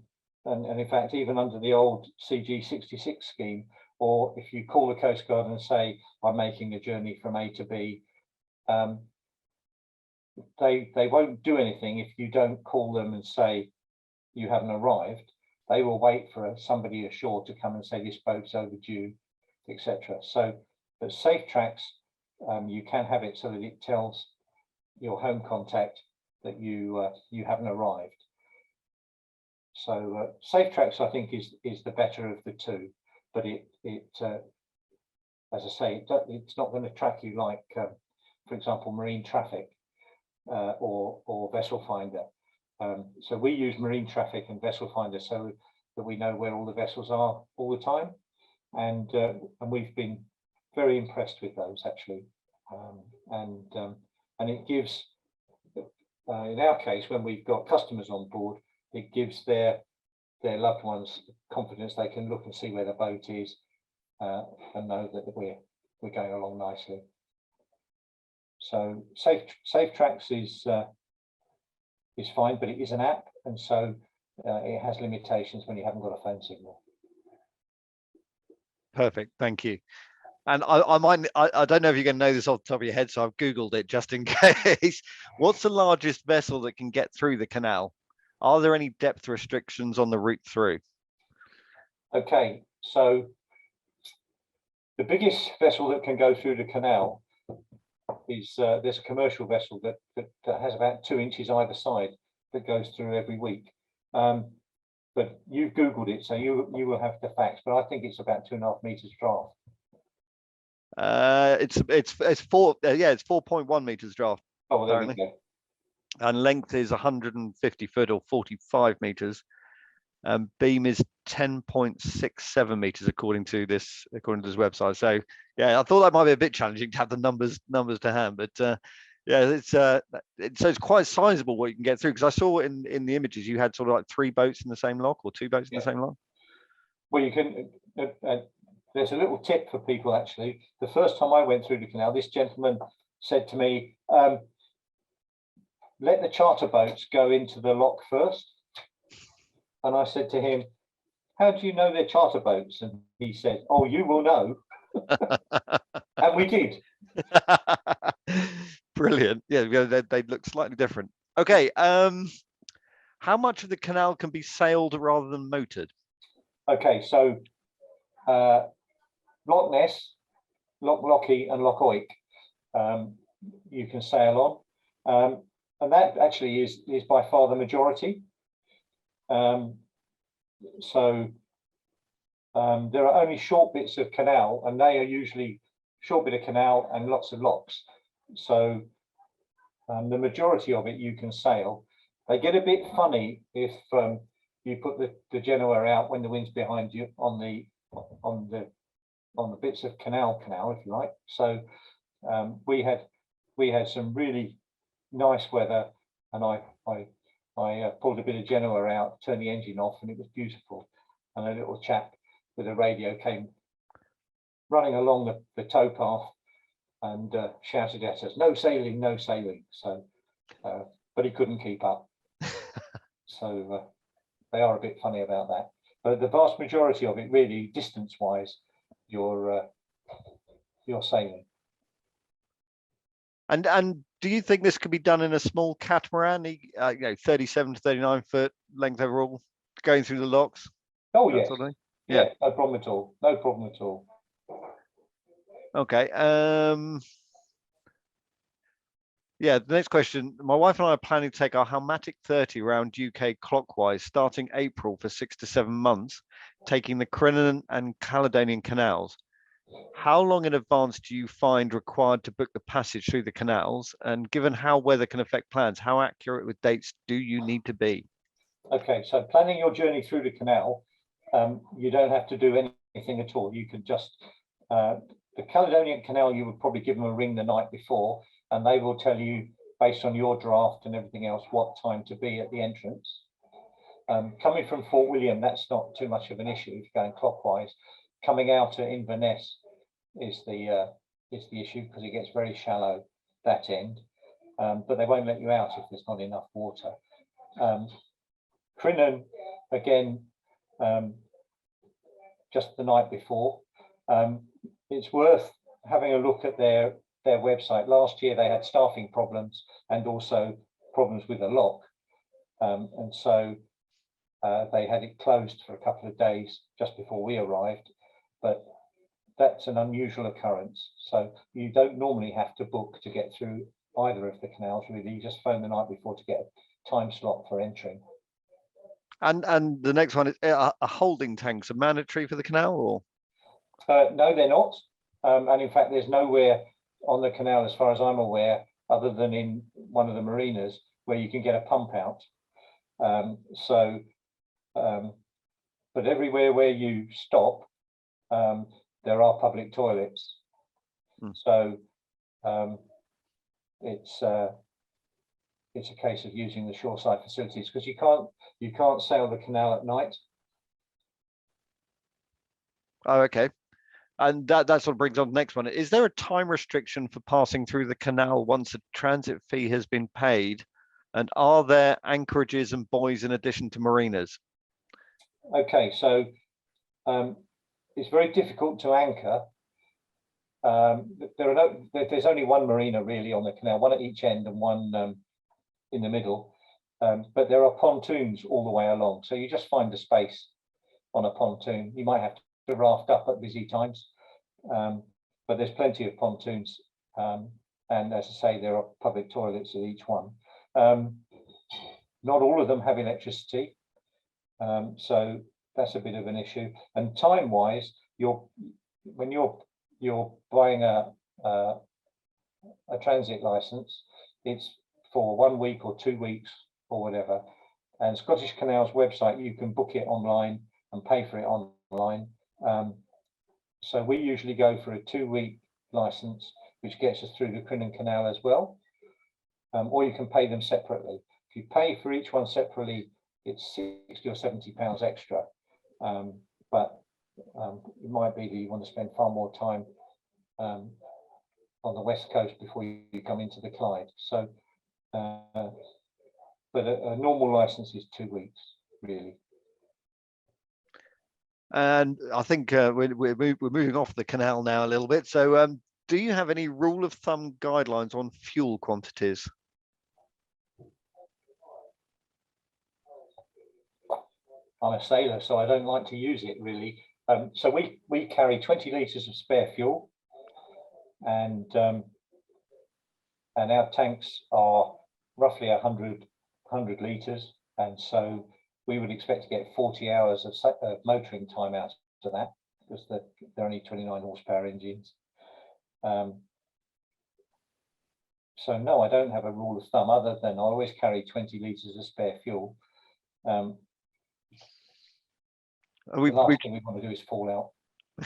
in fact, even under the old CG 66 scheme, or if you call the Coast Guard and say, I'm making a journey from A to B, they won't do anything if you don't call them and say you haven't arrived. They will wait for somebody ashore to come and say this boat's overdue, etc. So, but Safe Tracks, you can have it so that it tells your home contact that you haven't arrived. So Safe Tracks, I think, is the better of the two, but it as I say, it's not going to track you like, for example, marine traffic or vessel finder. So we use marine traffic and vessel finder so that we know where all the vessels are all the time, and we've been very impressed with those actually, and it gives, in our case, when we've got customers on board, it gives their loved ones confidence. They can look and see where the boat is and know that we're going along nicely. So Safe Tracks is fine, but it is an app, and so it has limitations when you haven't got a phone signal.
Perfect, thank you. And I don't know if you're going to know this off the top of your head, so I've Googled it just in case. What's the largest vessel that can get through the canal? Are there any depth restrictions on the route through?
Okay, so the biggest vessel that can go through the canal is there's a commercial vessel that has about 2 inches either side that goes through every week. But you've Googled it, so you will have the facts, but I think it's about 2.5 meters draft.
It's 4.1 meters draft.
Oh, well, there we go.
And length is 150 foot or 45 meters. Beam is 10.67 meters according to this website. So yeah, I thought that might be a bit challenging to have the numbers to hand, but yeah, so it's quite sizable what you can get through, because I saw in the images you had sort of like 3 boats in the same lock or 2 boats in the same lock.
Well, you can. There's a little tip for people actually. The first time I went through the canal, this gentleman said to me, let the charter boats go into the lock first. And I said to him, how do you know they're charter boats? And he said, oh, you will know. And we did.
Brilliant. Yeah, they look slightly different. Okay. How much of the canal can be sailed rather than motored? Okay,
so Loch Ness, Loch Lochy and Loch Oik, you can sail on. And that actually is by far the majority. So there are only short bits of canal, and they are usually short bit of canal and lots of locks. So The majority of it you can sail. They get a bit funny if you put the Genoa out when the wind's behind you on the bits of canal, if you like. So we had some really nice weather, and I pulled a bit of Genoa out, turned the engine off, and it was beautiful. And a little chap with a radio came running along the towpath and shouted at us, "No sailing, no sailing." So, but he couldn't keep up. So they are a bit funny about that. But the vast majority of it, really, distance-wise, you're sailing.
And do you think this could be done in a small catamaran, 37 to 39 foot length overall, going through the locks?
Oh yes,
sort of
yeah, no problem at all. No problem at all.
Okay. Yeah, the next question. My wife and I are planning to take our Helmatic 30 around UK clockwise starting April for 6 to 7 months, taking the Crinan and Caledonian canals. How long in advance do you find required to book the passage through the canals? And given how weather can affect plans, how accurate with dates do you need to be?
Okay, so planning your journey through the canal, you don't have to do anything at all. You can just, the Caledonian Canal, you would probably give them a ring the night before, and they will tell you, based on your draft and everything else, what time to be at the entrance. Coming from Fort William, that's not too much of an issue if you're going clockwise. Coming out at Inverness is the issue, because it gets very shallow that end, but they won't let you out if there's not enough water. Crinan, again, just the night before. It's worth having a look at their website. Last year they had staffing problems and also problems with the lock, and so they had it closed for a couple of days just before we arrived. But that's an unusual occurrence, so you don't normally have to book to get through either of the canals, really. You just phone the night before to get a time slot for entering.
And the next one is, a holding tanks are mandatory for the canal, or?
No, they're not. And in fact, there's nowhere on the canal, as far as I'm aware, other than in one of the marinas, where you can get a pump out. But everywhere where you stop, there are public toilets. So it's a case of using the shoreside facilities, because you can't sail the canal at night.
Oh, okay. And that sort of brings on the next one. Is there a time restriction for passing through the canal once a transit fee has been paid? And are there anchorages and buoys in addition to marinas?
Okay, so it's very difficult to anchor. There's only one marina really on the canal, one at each end and one in the middle. But there are pontoons all the way along. So you just find a space on a pontoon. You might have to raft up at busy times, but there's plenty of pontoons. And as I say, there are public toilets at each one. Not all of them have electricity. So that's a bit of an issue. And time-wise, when you're buying a transit license, it's for 1 week or 2 weeks or whatever. And Scottish Canal's website, you can book it online and pay for it online. So we usually go for a 2-week license, which gets us through the Crinan Canal as well. Or you can pay them separately. If you pay for each one separately, it's 60 or 70 pounds extra. But it might be that you want to spend far more time on the west coast before you come into the Clyde. So, but a normal license is 2 weeks, really.
And I think we're moving off the canal now a little bit. So do you have any rule of thumb guidelines on fuel quantities?
I'm a sailor, so I don't like to use it really. So we carry 20 litres of spare fuel, and our tanks are roughly 100 litres, and so we would expect to get 40 hours of motoring time out of that, because they're only 29 horsepower engines. So no, I don't have a rule of thumb other than I always carry 20 litres of spare fuel. The last thing we want to do is fall out.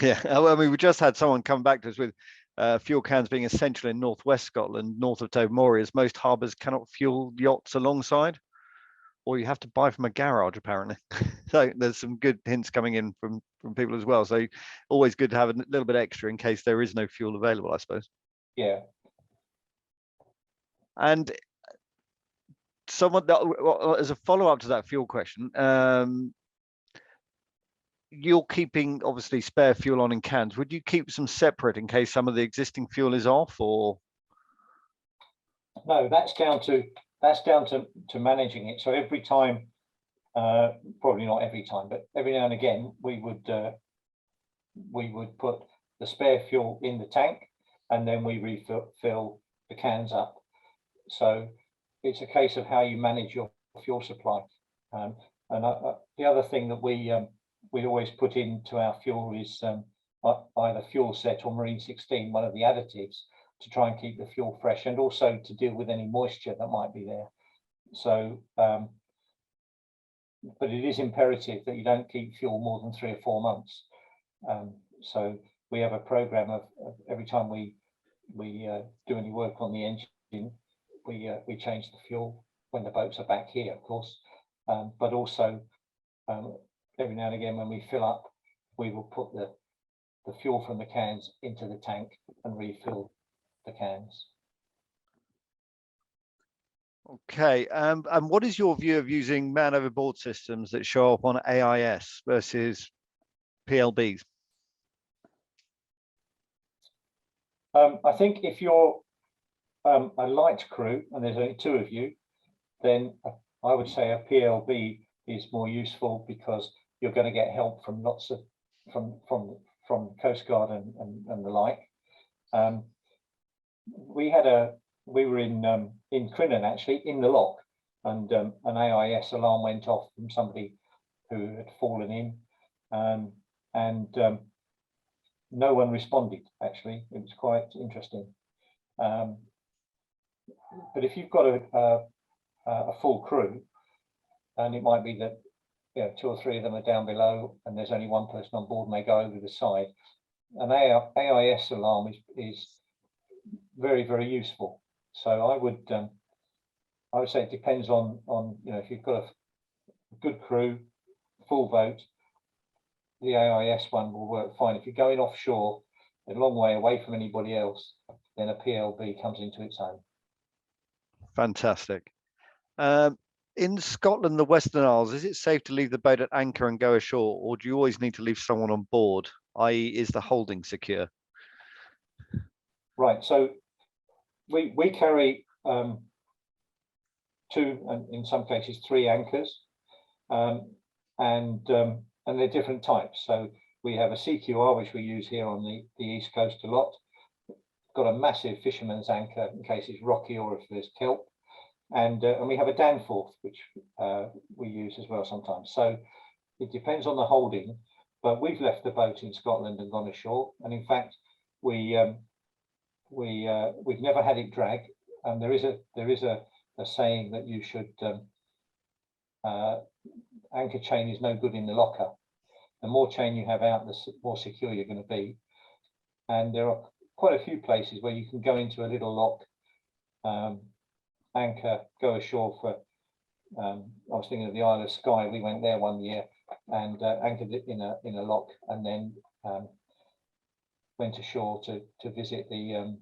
Yeah, I mean, we just had someone come back to us with fuel cans being essential in northwest Scotland, north of Tobermory, as most harbours cannot fuel yachts alongside, or you have to buy from a garage, apparently. So there's some good hints coming in from people as well. So always good to have a little bit extra in case there is no fuel available, I suppose.
Yeah.
And someone that, as a follow-up to that fuel question, you're keeping obviously spare fuel on in cans. Would you keep some separate in case some of the existing fuel is off, or?
No, that's down to managing it. So every time, probably not every time, but every now and again, we would put the spare fuel in the tank, and then we refill the cans up. So it's a case of how you manage your fuel supply. And the other thing that we always put into our fuel is either fuel set or marine 16, one of the additives, to try and keep the fuel fresh, and also to deal with any moisture that might be there. So, but it is imperative that you don't keep fuel more than 3 or 4 months. So we have a program of every time we do any work on the engine, we change the fuel when the boats are back here, of course, but also every now and again when we fill up, we will put the fuel from the cans into the tank and refill the cans.
Okay, and what is your view of using man overboard systems that show up on AIS versus PLBs?
I think if you're a light crew and there's only 2 of you, then I would say a PLB is more useful because you're going to get help from lots of from Coast Guard and the like. We were in Crinan, actually, in the loch, and an AIS alarm went off from somebody who had fallen in, and no one responded. Actually, it was quite interesting. But if you've got a full crew, and it might be that 2 or 3 of them are down below, and there's only one person on board, and they go over the side, an AIS alarm is very, very useful. So I would say it depends on if you've got a good crew, full boat, the AIS one will work fine. If you're going offshore, a long way away from anybody else, then a PLB comes into its own. Fantastic.
In Scotland, the Western Isles, is it safe to leave the boat at anchor and go ashore, or do you always need to leave someone on board, i.e. is the holding secure?
Right, so we carry 2 and in some cases 3 anchors, and they're different types. So we have a CQR, which we use here on the East Coast a lot. Got a massive fisherman's anchor in case it's rocky or if there's kelp. And we have a Danforth, which we use as well sometimes. So it depends on the holding, but we've left the boat in Scotland and gone ashore. And in fact, we've never had it drag. And there is a saying that you should anchor chain is no good in the locker. The more chain you have out, the more secure you're going to be. And there are quite a few places where you can go into a little lock, anchor, go ashore for I was thinking of the Isle of Skye. We went there one year and anchored it in a lock, and then went ashore to visit the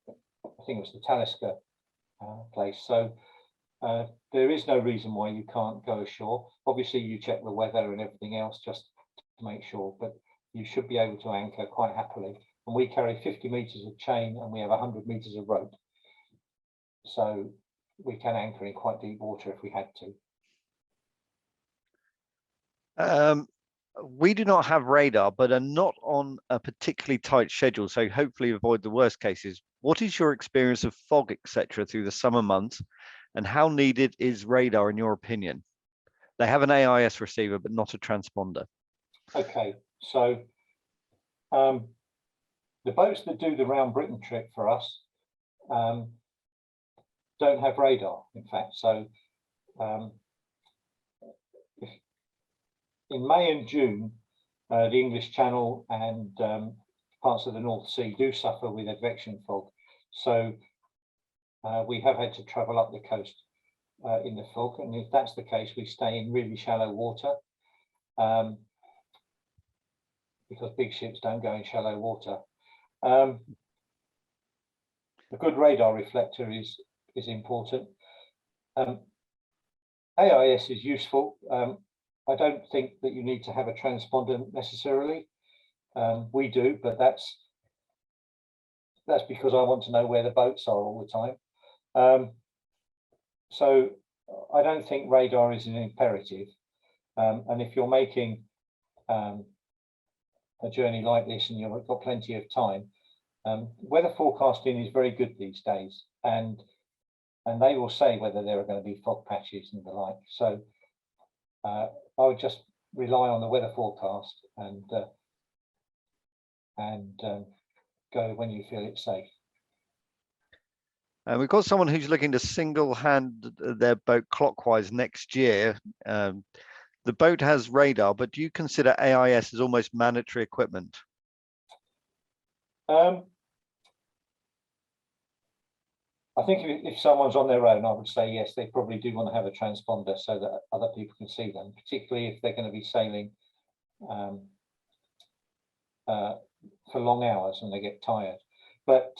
I think it was the Talisker place. So there is no reason why you can't go ashore. Obviously you check the weather and everything else just to make sure, but you should be able to anchor quite happily. And we carry 50 meters of chain and we have 100 meters of rope. So we can anchor in quite deep water if we had
to. We do not have radar, but are not on a particularly tight schedule, so hopefully avoid the worst cases. What is your experience of fog, etc., through the summer months, and how needed is radar in your opinion? They have an AIS receiver, but not a transponder.
Okay, so the boats that do the round Britain trip for us, don't have radar, in fact. So in May and June, the English Channel and parts of the North Sea do suffer with advection fog. So we have had to travel up the coast in the fog. And if that's the case, we stay in really shallow water because big ships don't go in shallow water. A good radar reflector is important. AIS is useful. I don't think that you need to have a transponder necessarily. We do, but that's because I want to know where the boats are all the time. So I don't think radar is an imperative. And if you're making a journey like this and you've got plenty of time, weather forecasting is very good these days, and they will say whether there are going to be fog patches and the like. So I would just rely on the weather forecast and go when you feel it's safe.
We've got someone who's looking to single-hand their boat clockwise next year. The boat has radar, but do you consider AIS as almost mandatory equipment?
I think if someone's on their own, I would say yes, they probably do want to have a transponder so that other people can see them, particularly if they're going to be sailing for long hours and they get tired. But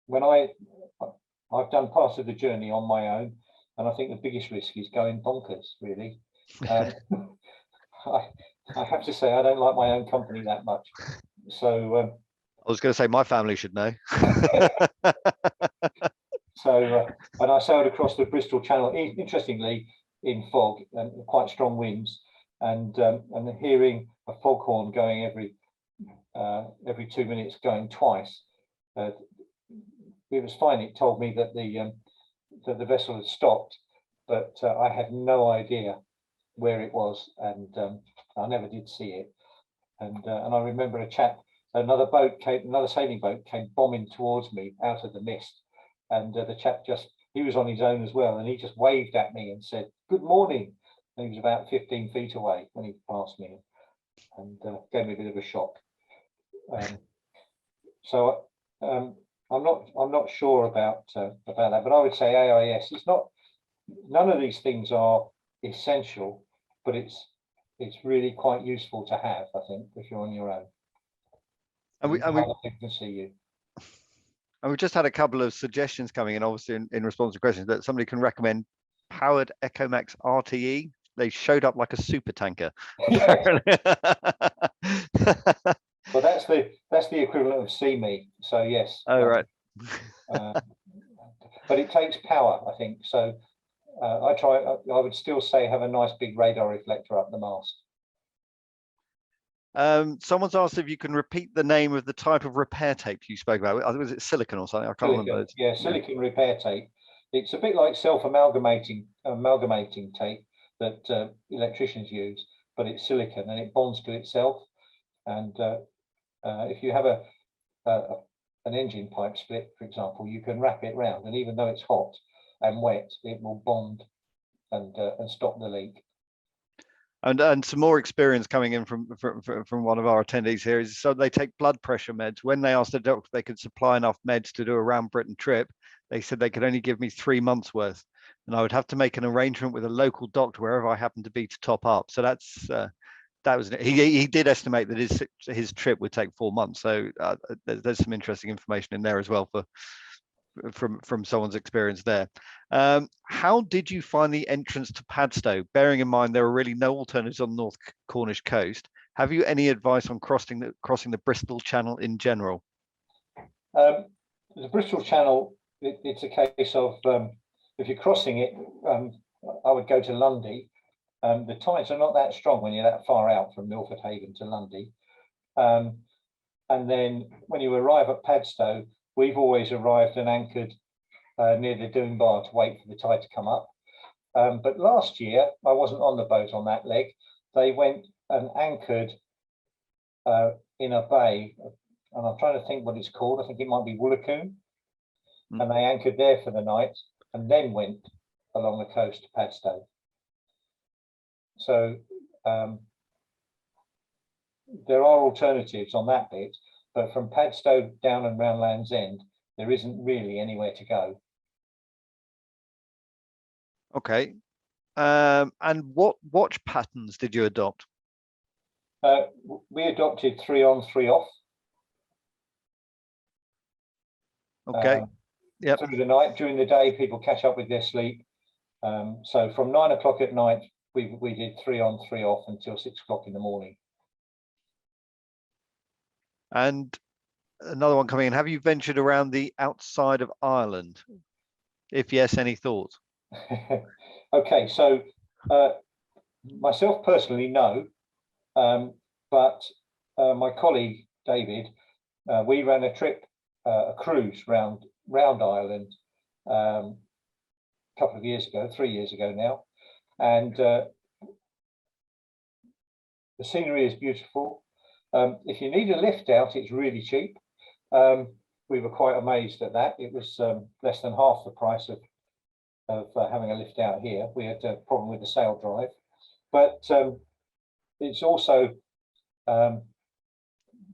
when I've done part of the journey on my own, and I think the biggest risk is going bonkers, really. I have to say I don't like my own company that much. So
I was going to say my family should know.
So and I sailed across the Bristol Channel, interestingly, in fog and quite strong winds, and hearing a foghorn going every 2 minutes, going twice. It was fine. It told me that the vessel had stopped, but I had no idea where it was, and I never did see it. And I remember another sailing boat came bombing towards me out of the mist, and the chap he was on his own as well, and he just waved at me and said, "Good morning." And he was about 15 feet away when he passed me, and gave me a bit of a shock. So I'm not sure about that, but I would say AIS is not. None of these things are essential, but it's really quite useful to have, I think, if you're on your own. And we can see you.
And we've just had a couple of suggestions coming in, obviously in response to questions, that somebody can recommend powered Ecomax RTE. They showed up like a super tanker.
Well, that's the equivalent of CME. So yes.
Oh right.
But it takes power, I think. So I would still say have a nice big radar reflector up the mast.
Someone's asked if you can repeat the name of the type of repair tape you spoke about. Was it silicon or something? I can't remember.
Yeah, silicon repair tape. It's a bit like self-amalgamating tape that electricians use, but it's silicon and it bonds to itself. And if you have an engine pipe split, for example, you can wrap it round, and even though it's hot and wet, it will bond and stop the leak.
And some more experience coming in from one of our attendees here is, so they take blood pressure meds. When they asked the doctor if they could supply enough meds to do a round Britain trip, they said they could only give me 3 months worth, and I would have to make an arrangement with a local doctor wherever I happen to be to top up. So that was he did estimate that his trip would take 4 months. So there's some interesting information in there as well from someone's experience there. How did you find the entrance to Pedestal, bearing in mind there are really no alternatives on the North Cornish coast? Have you any advice on crossing the Bristol Channel in general?
The Bristol Channel, it's a case of if you're crossing it, I would go to Lundy. The tides are not that strong when you're that far out from Milford Haven to Lundy. And then when you arrive at Pedestal, we've always arrived and anchored near the Doon Bar to wait for the tide to come up. But last year, I wasn't on the boat on that leg. They went and anchored in a bay, and I'm trying to think what it's called. I think it might be Woolacoon. and they anchored there for the night and then went along the coast to Pedestal. So there are alternatives on that bit, but from Pedestal down and round Land's End, there isn't really anywhere to go.
Okay. And what watch patterns did you adopt?
We adopted 3 on, 3 off.
Okay. Yep.
Through the night. During the day, people catch up with their sleep. So from 9 o'clock at night, we did 3 on, 3 off until 6 o'clock in the morning.
And another one coming in. Have you ventured around the outside of Ireland? If yes, any thoughts?
Okay, so myself personally, no. But my colleague David, we ran a trip, a cruise round Ireland a couple of years ago, 3 years ago now, and the scenery is beautiful. If you need a lift out, it's really cheap. We were quite amazed at that. It was less than half the price of having a lift out here. We had a problem with the sail drive, but it's also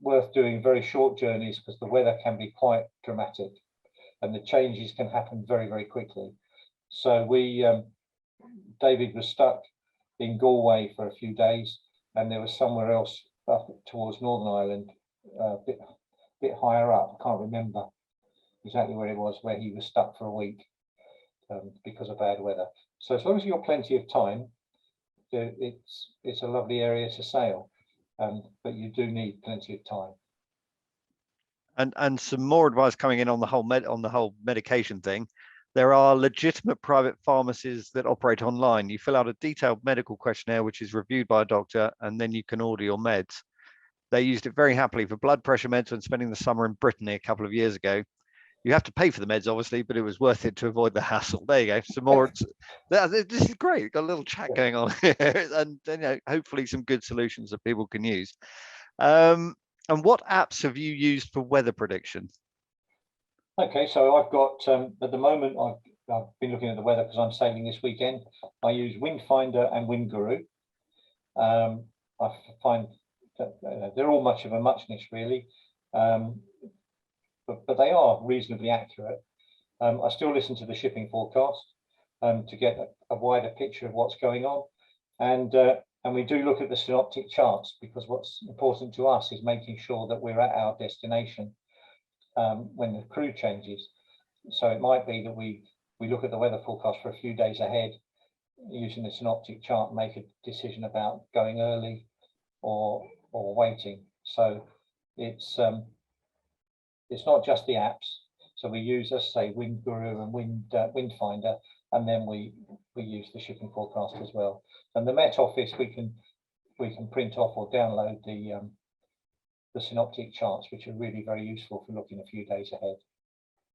worth doing very short journeys because the weather can be quite dramatic and the changes can happen very, very quickly. So David was stuck in Galway for a few days, and there was somewhere else up towards Northern Ireland, a bit higher up. I can't remember exactly where it was, where he was stuck for a week because of bad weather. So as long as you've got plenty of time, it's a lovely area to sail, but you do need plenty of time.
And some more advice coming in on the whole medication thing. There are legitimate private pharmacies that operate online. You fill out a detailed medical questionnaire, which is reviewed by a doctor, and then you can order your meds. They used it very happily for blood pressure meds when spending the summer in Brittany a couple of years ago. You have to pay for the meds, obviously, but it was worth it to avoid the hassle. There you go. Some more. This is great. Got a little chat going on here, and hopefully some good solutions that people can use. And what apps have you used for weather prediction?
Okay, so I've got at the moment I've been looking at the weather because I'm sailing this weekend. I use Windfinder and Wind Guru. I find that they're all much of a muchness, really, but they are reasonably accurate. I still listen to the shipping forecast to get a wider picture of what's going on, and we do look at the synoptic charts because what's important to us is making sure that we're at our destination when the crew changes. So it might be that we look at the weather forecast for a few days ahead using the synoptic chart, make a decision about going early or waiting. So it's not just the apps. So we use, as I say, Wind Guru and Windfinder, and then we use the shipping forecast as well. And the Met Office, we can print off or download the synoptic charts, which are really very useful for looking a few days ahead.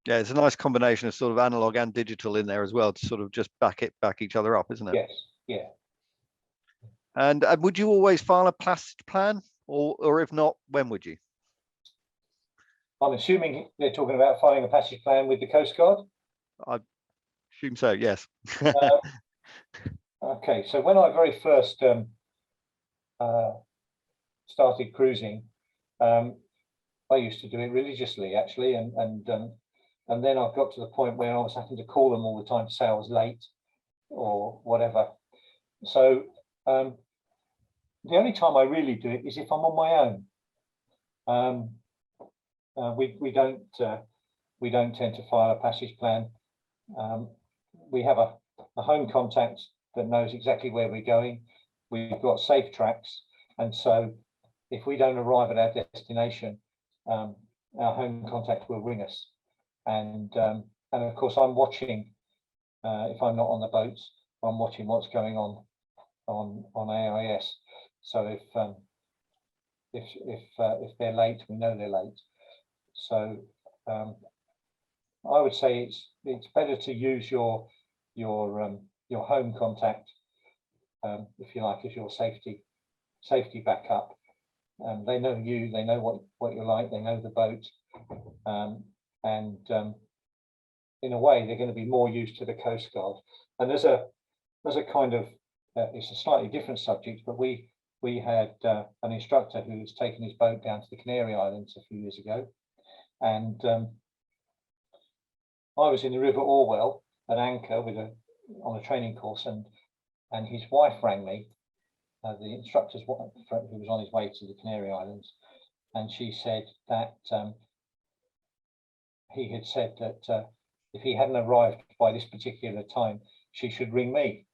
Yeah, it's a nice combination of sort of analog and digital in there as well to sort of just back each other up, isn't it?
Yes, yeah.
And would you always file a passage plan, or if not, when would you?
I'm assuming they're talking about filing a passage plan with the Coast Guard.
I assume so, yes.
Okay, so when I very first started cruising, I used to do it religiously, actually, and then I got to the point where I was having to call them all the time to say I was late or whatever. So the only time I really do it is if I'm on my own. We don't tend to file a passage plan. We have a home contact that knows exactly where we're going. We've got safe tracks, and so if we don't arrive at our destination, our home contact will ring us. And of course, I'm watching. If I'm not on the boats, I'm watching what's going on AIS. So if they're late, we know they're late. So I would say it's better to use your home contact, if you like, as your safety backup. They know you, they know what you're like, they know the boat, and in a way, they're going to be more used to the Coast Guard. And there's a kind of, it's a slightly different subject, but we had an instructor who was taking his boat down to the Canary Islands a few years ago. And I was in the River Orwell at anchor on a training course, and his wife rang me, the instructor's wife, who was on his way to the Canary Islands, and she said that he had said that if he hadn't arrived by this particular time, she should ring me.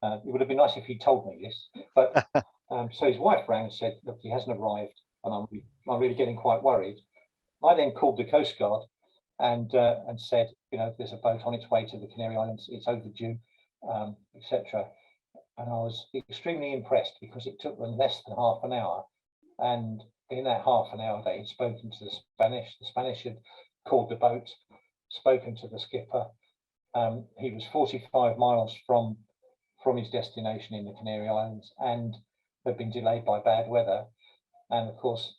It would have been nice if he told me this, but so his wife rang and said, look, he hasn't arrived, and I'm really getting quite worried. I then called the Coast Guard and said, you know, there's a boat on its way to the Canary Islands, it's overdue, etc. And I was extremely impressed because it took them less than half an hour. And in that half an hour, they had spoken to the Spanish. The Spanish had called the boat, spoken to the skipper. He was 45 miles from his destination in the Canary Islands and had been delayed by bad weather. And of course,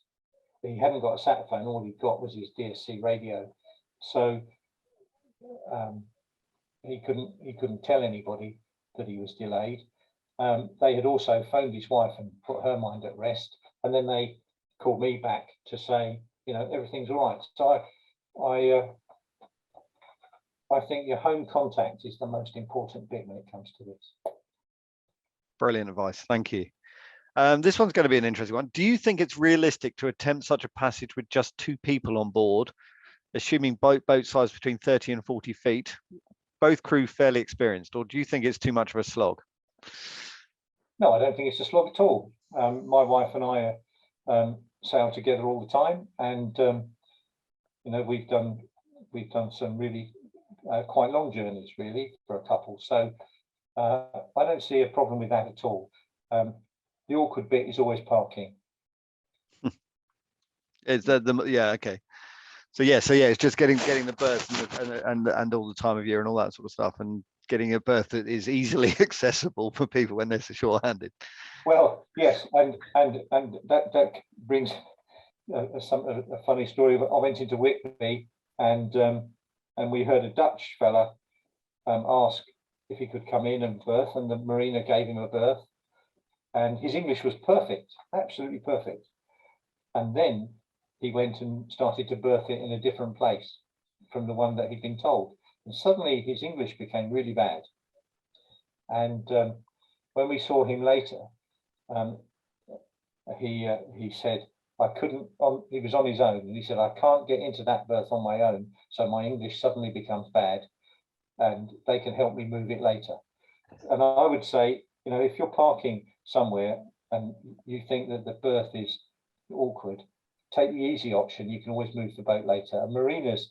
he hadn't got a sat phone. All he got was his DSC radio. So he couldn't tell anybody that he was delayed. They had also phoned his wife and put her mind at rest, and then they called me back to say, you know, everything's all right. So I think your home contact is the most important bit when it comes to this.
Brilliant advice, thank you. This one's going to be an interesting one. Do you think it's realistic to attempt such a passage with just 2 people on board, assuming boat size between 30 and 40 feet, both crew fairly experienced, or do you think it's too much of a slog?
No, I don't think it's a slog at all. My wife and I sail together all the time, and you know, we've done some really quite long journeys really for a couple. So I don't see a problem with that at all. The awkward bit is always parking.
Is that yeah, okay. So yeah, it's just getting the berth and all the time of year and all that sort of stuff, and getting a berth that is easily accessible for people when they're short-handed.
Well, yes, and that brings a funny story. I went into Whitby, and we heard a Dutch fella ask if he could come in and berth, and the marina gave him a berth, and his English was perfect, absolutely perfect. And then he went and started to berth it in a different place from the one that he'd been told. And suddenly his English became really bad. And when we saw him later, he said, I couldn't, he was on his own, and he said, I can't get into that berth on my own, so my English suddenly becomes bad, and they can help me move it later. And I would say, you know, if you're parking somewhere and you think that the berth is awkward, take the easy option. You can always move the boat later. And marinas,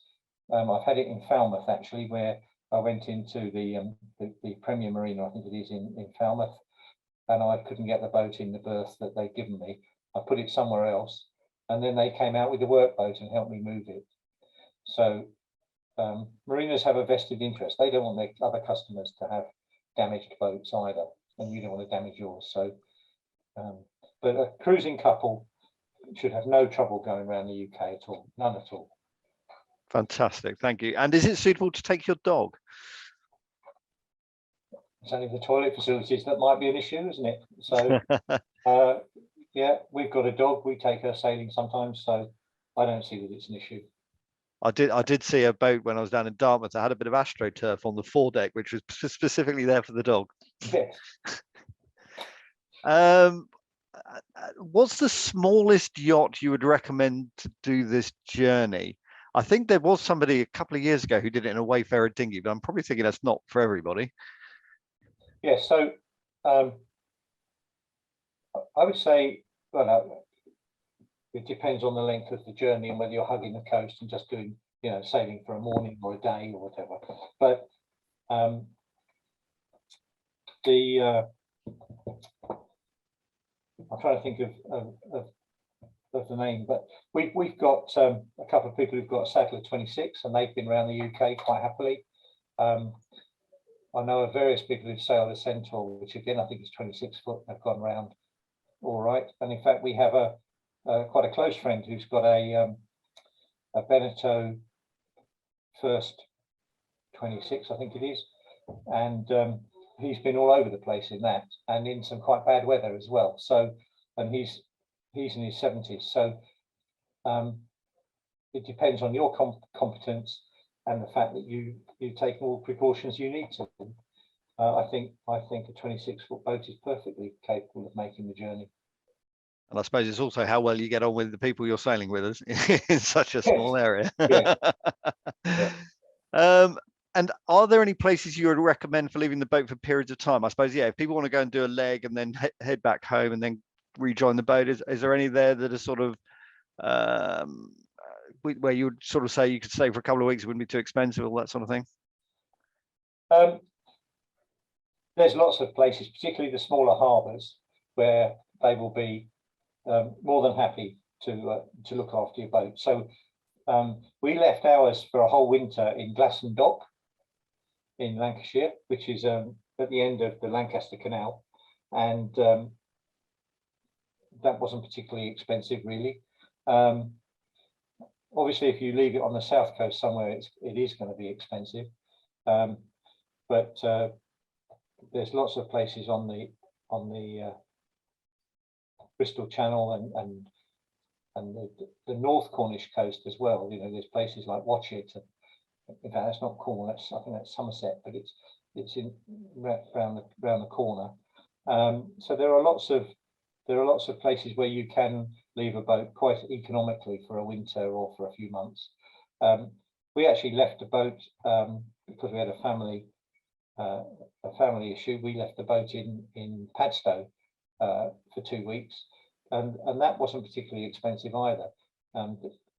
I've had it in Falmouth actually, where I went into the Premier Marina, I think it is in Falmouth, and I couldn't get the boat in the berth that they'd given me. I put it somewhere else, and then they came out with the workboat and helped me move it. So marinas have a vested interest. They don't want their other customers to have damaged boats either, and you don't want to damage yours. So, but a cruising couple should have no trouble going around the UK at all, none at all.
Fantastic, thank you. And is it suitable to take your dog?
It's only the toilet facilities that might be an issue, isn't it? So, yeah, we've got a dog. We take her sailing sometimes, so I don't see that it's an issue.
I did see a boat when I was down in Dartmouth. I had a bit of astroturf on the foredeck, which was specifically there for the dog.
Yes.
What's the smallest yacht you would recommend to do this journey? I think there was somebody a couple of years ago who did it in a Wayfarer dinghy, but I'm probably thinking that's not for everybody.
Yes, so I would say, well, it depends on the length of the journey and whether you're hugging the coast and just doing, you know, sailing for a morning or a day or whatever. But I'm trying to think of the name, but we've got a couple of people who've got a Saddler 26, and they've been around the UK quite happily. I know of various people who've sailed a Centaur, which again I think is 26 foot. They've gone around all right, and in fact we have quite a close friend who's got a Beneteau first 26, I think it is, and he's been all over the place in that, and in some quite bad weather as well. So, and he's in his 70s. So it depends on your competence and the fact that you take all precautions you need to. I think a 26-foot boat is perfectly capable of making the journey.
And I suppose it's also how well you get on with the people you're sailing with in such a small area.
Yeah. Yeah.
And are there any places you would recommend for leaving the boat for periods of time? I suppose, yeah, if people want to go and do a leg and then head back home and then rejoin the boat, is there any there that are sort of where you would sort of say you could stay for a couple of weeks, it wouldn't be too expensive, all that sort of thing?
There's lots of places, particularly the smaller harbours, where they will be more than happy to look after your boat. So we left ours for a whole winter in Glasson Dock in Lancashire, which is at the end of the Lancaster Canal, and that wasn't particularly expensive, really. Obviously, if you leave it on the south coast somewhere, it is going to be expensive, but there's lots of places on the Bristol Channel and the North Cornish coast as well. You know, there's places like Watchet. In fact, that's not Cornwall. I think that's Somerset, but it's in round the corner. So there are lots of places where you can leave a boat quite economically for a winter or for a few months. We actually left the boat because we had a family issue. We left the boat in Pedestal for 2 weeks, and that wasn't particularly expensive either.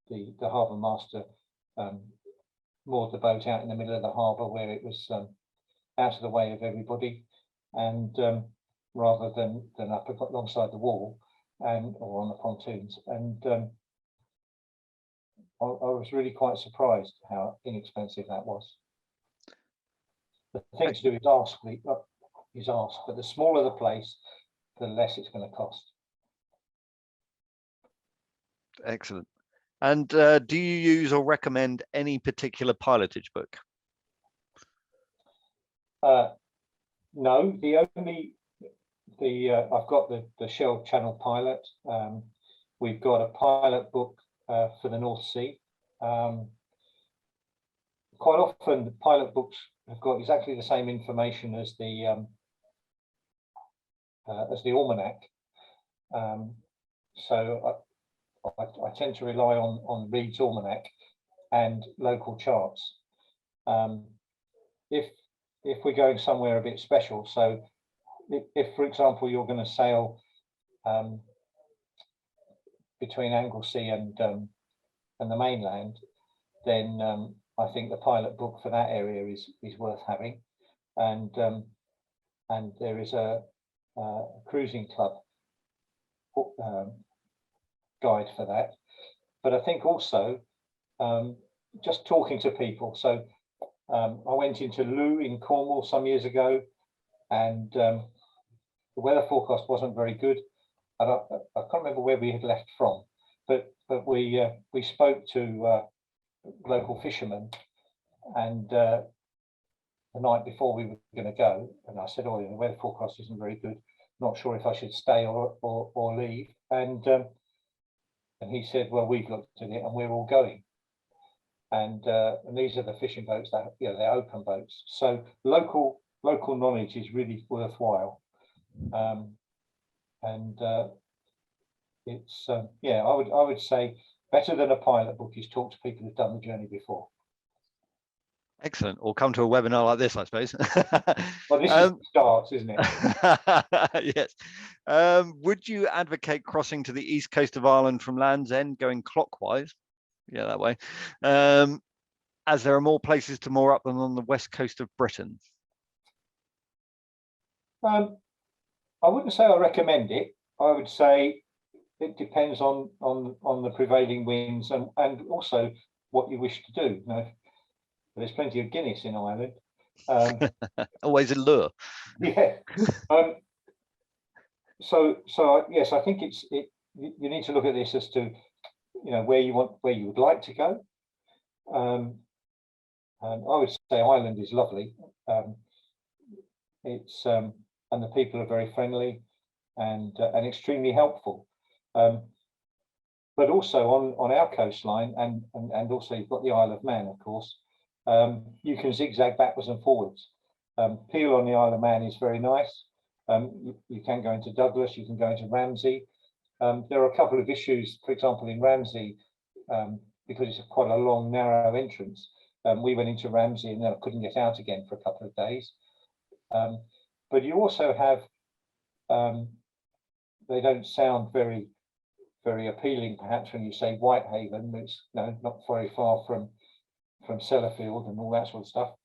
The harbour master moored the boat out in the middle of the harbour where it was out of the way of everybody, and rather than up alongside the wall or on the pontoons. And I was really quite surprised how inexpensive that was. The thing to do is ask, but the smaller the place, the less it's going to cost.
Excellent. And do you use or recommend any particular pilotage book?
No, I've got the Shell Channel Pilot. We've got a pilot book for the North Sea. Quite often, the pilot books have got exactly the same information as the almanac. So I tend to rely on Reed's Almanac and local charts. If we're going somewhere a bit special, so if for example you're going to sail between Anglesey and the mainland, then I think the pilot book for that area is worth having, and there is a cruising club guide for that. But I think also just talking to people. So I went into Looe in Cornwall some years ago, and the weather forecast wasn't very good. And I can't remember where we had left from, but we spoke to local fishermen, and the night before we were going to go, and I said, "Oh, the weather forecast isn't very good. Not sure if I should stay or leave." And he said, "Well, we've looked at it, and we're all going." And these are the fishing boats that, you know, they're open boats. So local knowledge is really worthwhile. It's yeah, I would say better than a pilot book is talk to people who've done the journey before.
Excellent. Or come to a webinar like this, I suppose.
Well, this is the start, isn't
it? Yes. Would you advocate crossing to the east coast of Ireland from Land's End, going clockwise? Yeah, that way. As there are more places to moor up than on the west coast of Britain.
I wouldn't say I recommend it. I would say it depends on the prevailing winds and also what you wish to do. You know, there's plenty of Guinness in Ireland.
Always a lure.
Yeah. So yes, I think you need to look at this as to where you would like to go. And I would say Ireland is lovely. It's and the people are very friendly and extremely helpful. But also on our coastline, and also you've got the Isle of Man, of course. You can zigzag backwards and forwards. Peel on the Isle of Man is very nice. You can go into Douglas, you can go into Ramsey. There are a couple of issues, for example, in Ramsey, because it's quite a long, narrow entrance. We went into Ramsey and then I couldn't get out again for a couple of days. But you also have, they don't sound very appealing, perhaps, when you say Whitehaven. It's not very far from Sellafield and all that sort of stuff.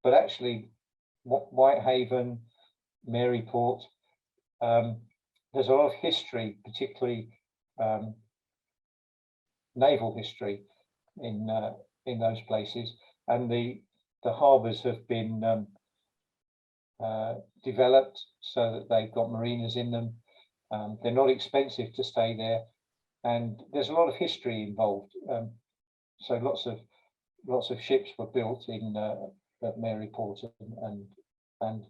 But actually, Whitehaven, Maryport, there's a lot of history, particularly naval history in those places, and the harbours have been developed so that they've got marinas in them. They're not expensive to stay there, and there's a lot of history involved. So lots of ships were built in at Maryport, and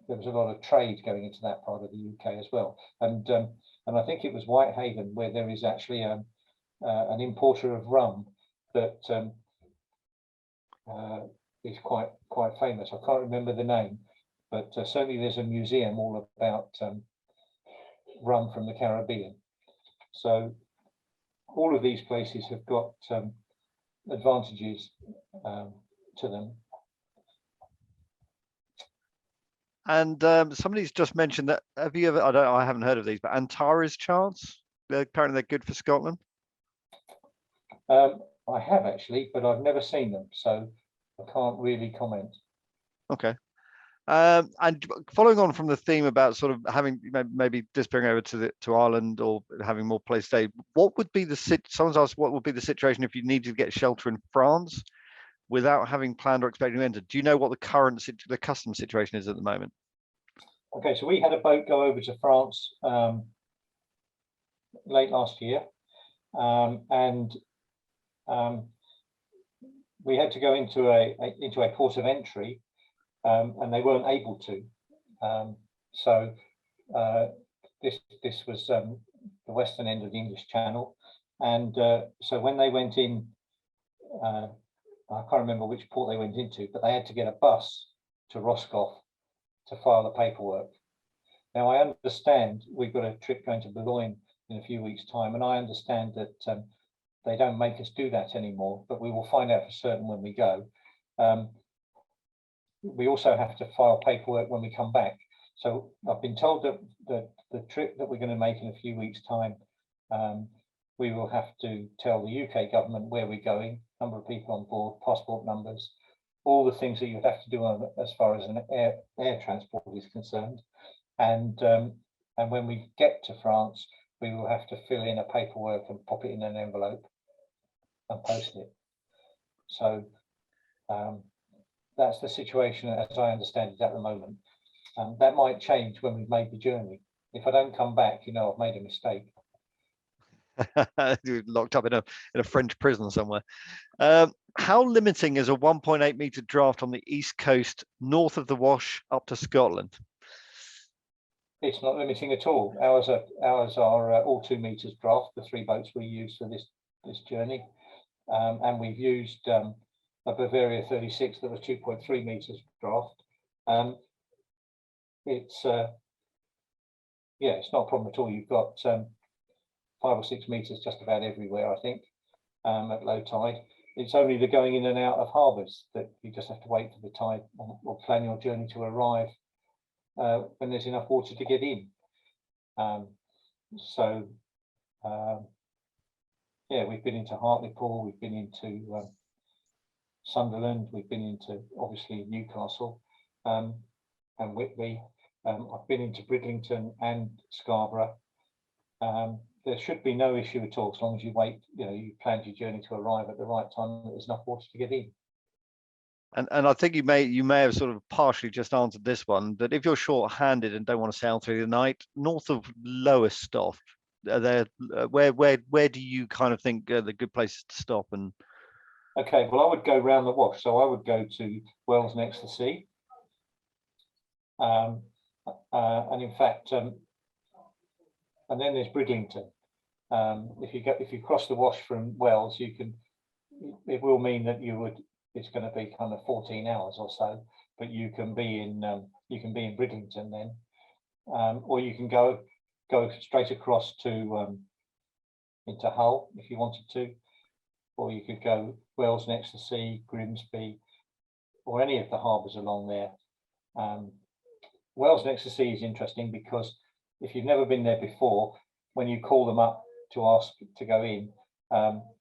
there was a lot of trade going into that part of the UK as well. And I think it was Whitehaven where there is actually an importer of rum that is quite famous. I can't remember the name, but certainly there's a museum all about rum from the Caribbean. So all of these places have got advantages to them.
And somebody's just mentioned that. Have you ever? I haven't heard of these, but Antares charts. Apparently they're good for Scotland.
I have actually, but I've never seen them, so I can't really comment.
Okay. And following on from the theme about sort of having maybe disappearing over to Ireland or having more place stay, what would be someone's asked what would be the situation if you needed to get shelter in France without having planned or expecting to enter? Do you know what the customs situation is at the moment?
Okay, so we had a boat go over to France late last year, and we had to go into a port of entry, and they weren't able to. So this was the western end of the English Channel, and so when they went in, I can't remember which port they went into, but they had to get a bus to Roscoff to file the paperwork. Now, I understand we've got a trip going to Boulogne in a few weeks' time, and I understand that they don't make us do that anymore, but we will find out for certain when we go. We also have to file paperwork when we come back. So I've been told that the trip that we're going to make in a few weeks' time, we will have to tell the UK government where we're going, number of people on board, passport numbers, all the things that you would have to do as far as an air transport is concerned. And when we get to France, we will have to fill in a paperwork and pop it in an envelope and post it. So that's the situation as I understand it at the moment. That might change when we've made the journey. If I don't come back, I've made a mistake.
Locked up in a French prison somewhere. How limiting is a 1.8 meter draft on the east coast north of the Wash up to Scotland?
It's not limiting at all. Ours are all 2 meters draft, the 3 boats we use for this journey, and we've used a Bavaria 36 that was 2.3 meters draft. It's not a problem at all. You've got 5 or 6 meters just about everywhere, I think, at low tide. It's only the going in and out of harbours that you just have to wait for the tide or plan your journey to arrive when there's enough water to get in. We've been into Hartlepool, we've been into Sunderland, we've been into obviously Newcastle and Whitby. I've been into Bridlington and Scarborough. There should be no issue at all as long as you wait, you planned your journey to arrive at the right time, there's enough water to get in.
And I think you may have sort of partially just answered this one, but if you're short-handed and don't want to sail through the night, north of Lowestoft, are there where do you kind of think are the good places to stop? And
okay, well, I would go round the wash, so I would go to Wells Next to Sea, and in fact, and then there's Bridlington. If you cross the wash from Wells, you can. It will mean that it's going to be kind of 14 hours or so, but you can be in Bridlington then, or you can go straight across to into Hull if you wanted to, or you could go Wells Next to Sea, Grimsby, or any of the harbours along there. Wells Next to Sea is interesting because if you've never been there before, when you call them up to ask to go in,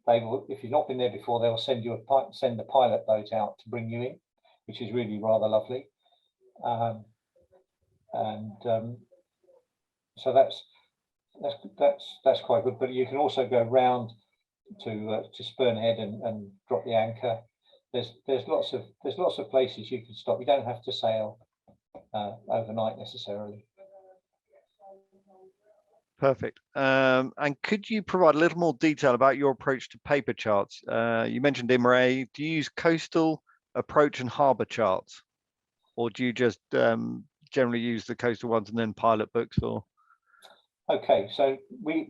they will. If you've not been there before, they'll send the pilot boat out to bring you in, which is really rather lovely. So that's quite good. But you can also go round to Spurnhead and drop the anchor. There's lots of places you can stop. You don't have to sail overnight necessarily.
perfect. And could you provide a little more detail about your approach to paper charts? You mentioned IMRA. Do you use coastal approach and harbour charts, or do you just generally use the coastal ones and then pilot books? Or
okay, so we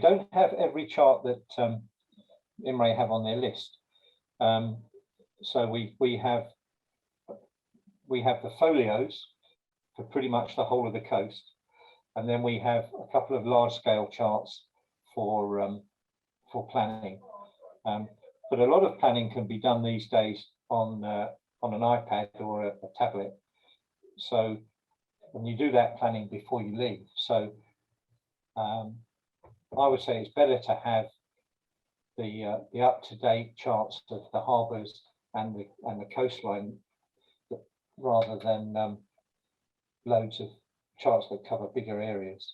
don't have every chart that IMRA have on their list. So we have the folios for pretty much the whole of the coast, and then we have a couple of large-scale charts for planning. But a lot of planning can be done these days on an iPad or a tablet. So when you do that planning before you leave, so I would say it's better to have the up-to-date charts of the harbours and the coastline rather than loads of charts that cover bigger areas.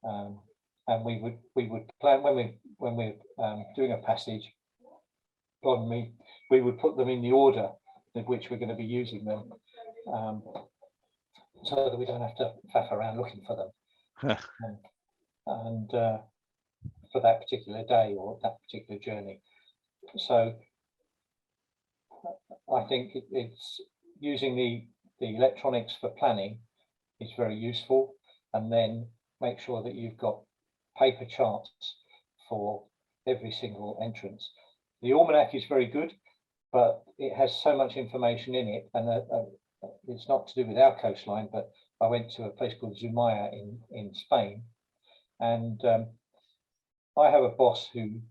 And we would plan when we're doing a passage. Pardon me. We would put them in the order in which we're going to be using them, so that we don't have to faff around looking for them. And for that particular day or that particular journey. So I think it's using the electronics for planning is very useful, and then make sure that you've got paper charts for every single entrance. The almanac is very good, but it has so much information in it, and it's not to do with our coastline, but I went to a place called Zumaya in Spain, and I have a boss who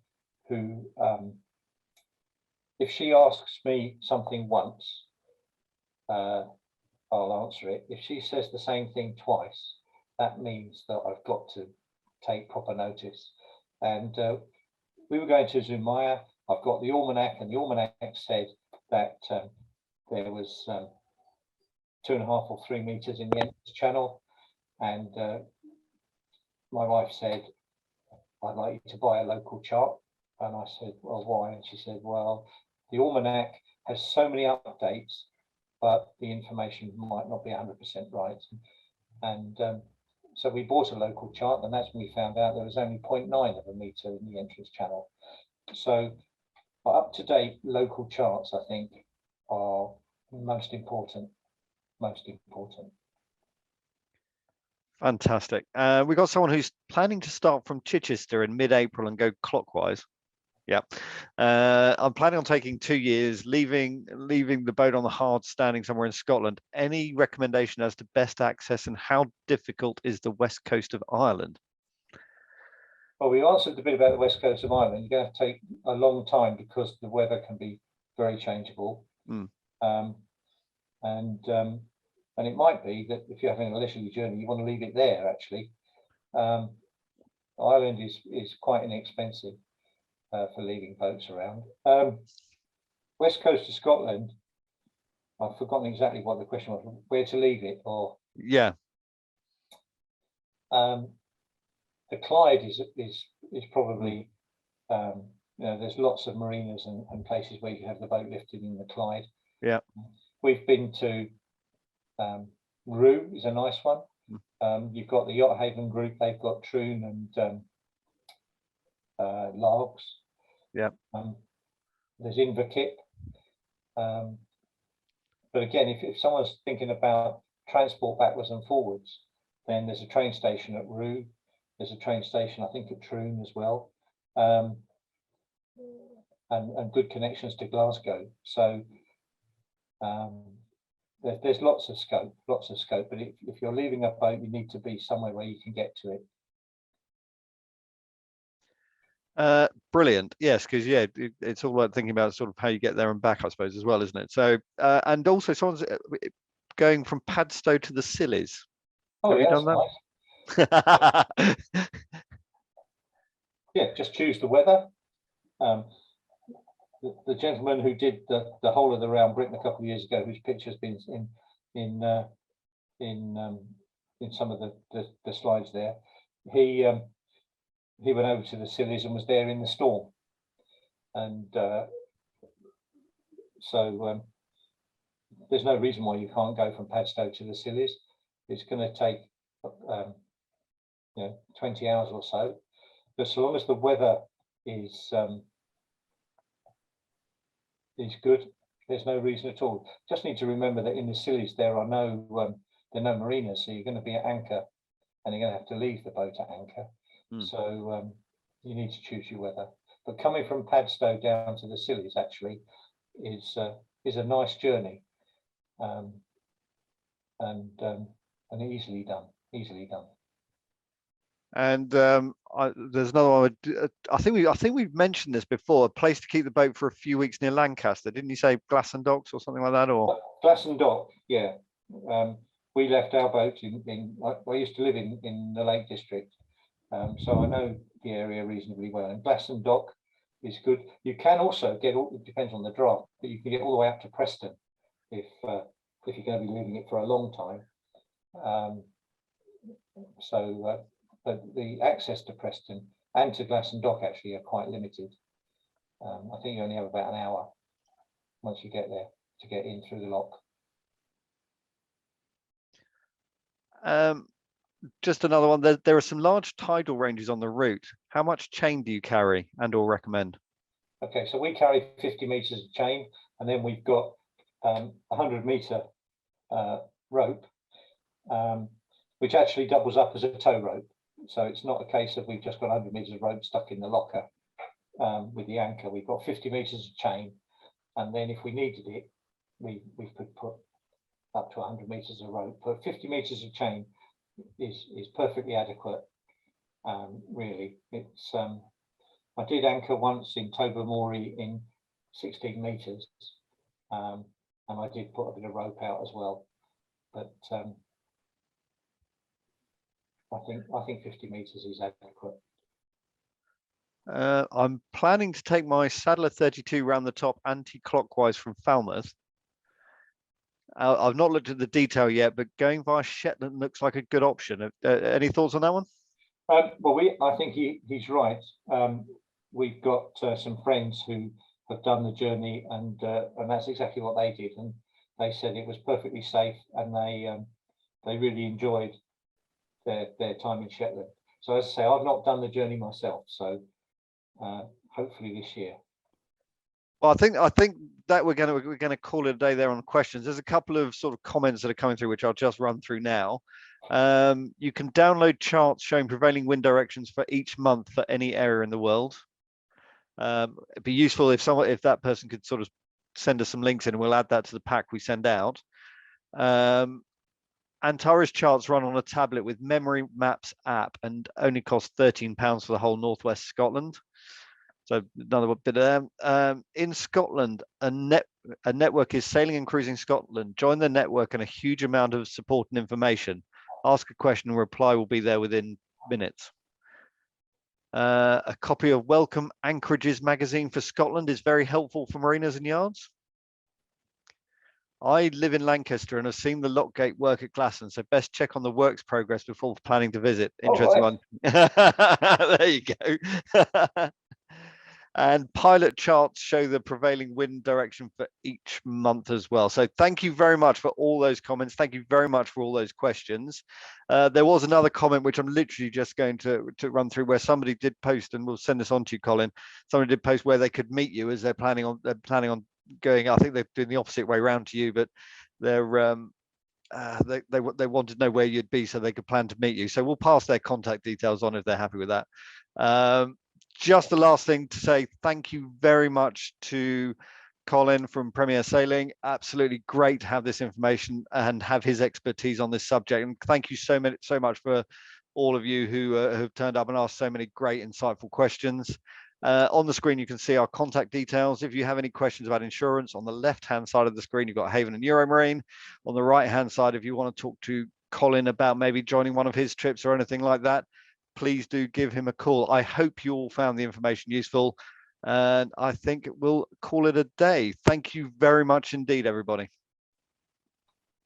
if she asks me something once, I'll answer it. If she says the same thing twice, that means that I've got to take proper notice. And we were going to Zumaya. I've got the almanac, and the almanac said that there was 2.5 or 3 meters in the entrance channel, and my wife said, "I'd like you to buy a local chart." And I said, "Well, why?" And she said, "Well, the almanac has so many updates, but the information might not be 100% right." And so we bought a local chart, and that's when we found out there was only 0.9 of a meter in the entrance channel. So up-to-date local charts, I think, are most important.
fantastic. We've got someone who's planning to start from Chichester in mid-April and go clockwise. Yeah, I'm planning on taking 2 years, leaving the boat on the hard standing somewhere in Scotland. Any recommendation as to best access, and how difficult is the west coast of Ireland?
Well, we answered a bit about the west coast of Ireland. You're going to take a long time because the weather can be very changeable. And it might be that if you're having a leisurely journey, you want to leave it there, actually. Ireland is quite inexpensive for leaving boats around. West coast of Scotland, I've forgotten exactly what the question was, where to leave it, or...
Yeah.
The Clyde is probably, there's lots of marinas and places where you can have the boat lifted in the Clyde.
Yeah.
We've been to Rue is a nice one. You've got the Yacht Haven group, they've got Troon and Largs.
Yeah.
There's Invakip. But again, if someone's thinking about transport backwards and forwards, then there's a train station at Rue. There's a train station, I think, at Troon as well. And good connections to Glasgow. So there's lots of scope. But if you're leaving a boat, you need to be somewhere where you can get to it.
Brilliant. Yes, because yeah, it's all about thinking about sort of how you get there and back, I suppose, as well, isn't it? So and also someone's going from Padstow to the Scillies.
Oh,
have
yeah,
you done that?
Nice. Yeah, just choose the weather. The gentleman who did the whole of the round Britain a couple of years ago, whose picture's been in some of the slides there, he went over to the Scillies and was there in the storm, and so there's no reason why you can't go from Padstow to the Scillies. It's going to take 20 hours or so, but so long as the weather is good, there's no reason at all. Just need to remember that in the Scillies there are no marinas, so you're going to be at anchor, and you're going to have to leave the boat at anchor. So you need to choose your weather. But coming from Padstow down to the Scillies actually is a nice journey, and easily done. And
there's another one. I think we've mentioned this before. A place to keep the boat for a few weeks near Lancaster. Didn't you say Glass and Docks or something like that? Or
Glass and Dock, yeah. We left our boat I used to live in the Lake District, so I know the area reasonably well. And Glass and Dock is good. You can also get, it depends on the draft, but you can get all the way up to Preston if you're going to be leaving it for a long time. But the access to Preston and to Glass and Dock actually are quite limited. I think you only have about an hour once you get there to get in through the lock.
Just another one. There are some large tidal ranges on the route. How much chain do you carry and or recommend?
Okay, so we carry 50 meters of chain, and then we've got 100-meter rope, which actually doubles up as a tow rope. So it's not a case of we've just got 100 meters of rope stuck in the locker with the anchor. We've got 50 meters of chain, and then if we needed it, we could put up to 100 meters of rope. But 50 meters of chain is perfectly adequate. Really, it's I did anchor once in Tobermory in 16 meters, and I did put a bit of rope out as well. But I think 50 meters is adequate.
I'm planning to take my Saddler 32 round the top anti-clockwise from Falmouth. I've not looked at the detail yet, but going via Shetland looks like a good option. Any thoughts on that one?
Well, I think he's right. We've got some friends who have done the journey, and that's exactly what they did. And they said it was perfectly safe, and they really enjoyed their time in Shetland. So as I say, I've not done the journey myself, so hopefully this year.
Well, I think that we're going to call it a day there on questions. There's a couple of sort of comments that are coming through, which I'll just run through now. You can download charts showing prevailing wind directions for each month for any area in the world. It'd be useful if that person could sort of send us some links in, and we'll add that to the pack we send out. Antares charts run on a tablet with Memory Maps app and only cost £13 for the whole northwest Scotland. So another bit of in Scotland, a network is Sailing and Cruising Scotland. Join the network and a huge amount of support and information. Ask a question and reply will be there within minutes. A copy of Welcome Anchorages magazine for Scotland is very helpful for marinas and yards. I live in Lancaster and have seen the Lockgate work at Glasson, so best check on the works progress before planning to visit. Interesting one. There you go. And pilot charts show the prevailing wind direction for each month as well. So thank you very much for all those comments. Thank you very much for all those questions. There was another comment which I'm literally just going to run through, where somebody did post, and we'll send this on to you, Colin. Somebody did post where they could meet you, as they're planning on going. I think they're doing the opposite way around to you, but they're they wanted to know where you'd be so they could plan to meet you. So we'll pass their contact details on if they're happy with that. Just the last thing to say, thank you very much to Colin from Premier Sailing. Absolutely great to have this information and have his expertise on this subject. And thank you so much for all of you who have turned up and asked so many great, insightful questions. On the screen, you can see our contact details. If you have any questions about insurance, on the left-hand side of the screen, you've got Haven and Euromarine. On the right-hand side, if you want to talk to Colin about maybe joining one of his trips or anything like that, please do give him a call. I hope you all found the information useful, and I think we'll call it a day. Thank you very much indeed, everybody.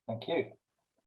Thank you.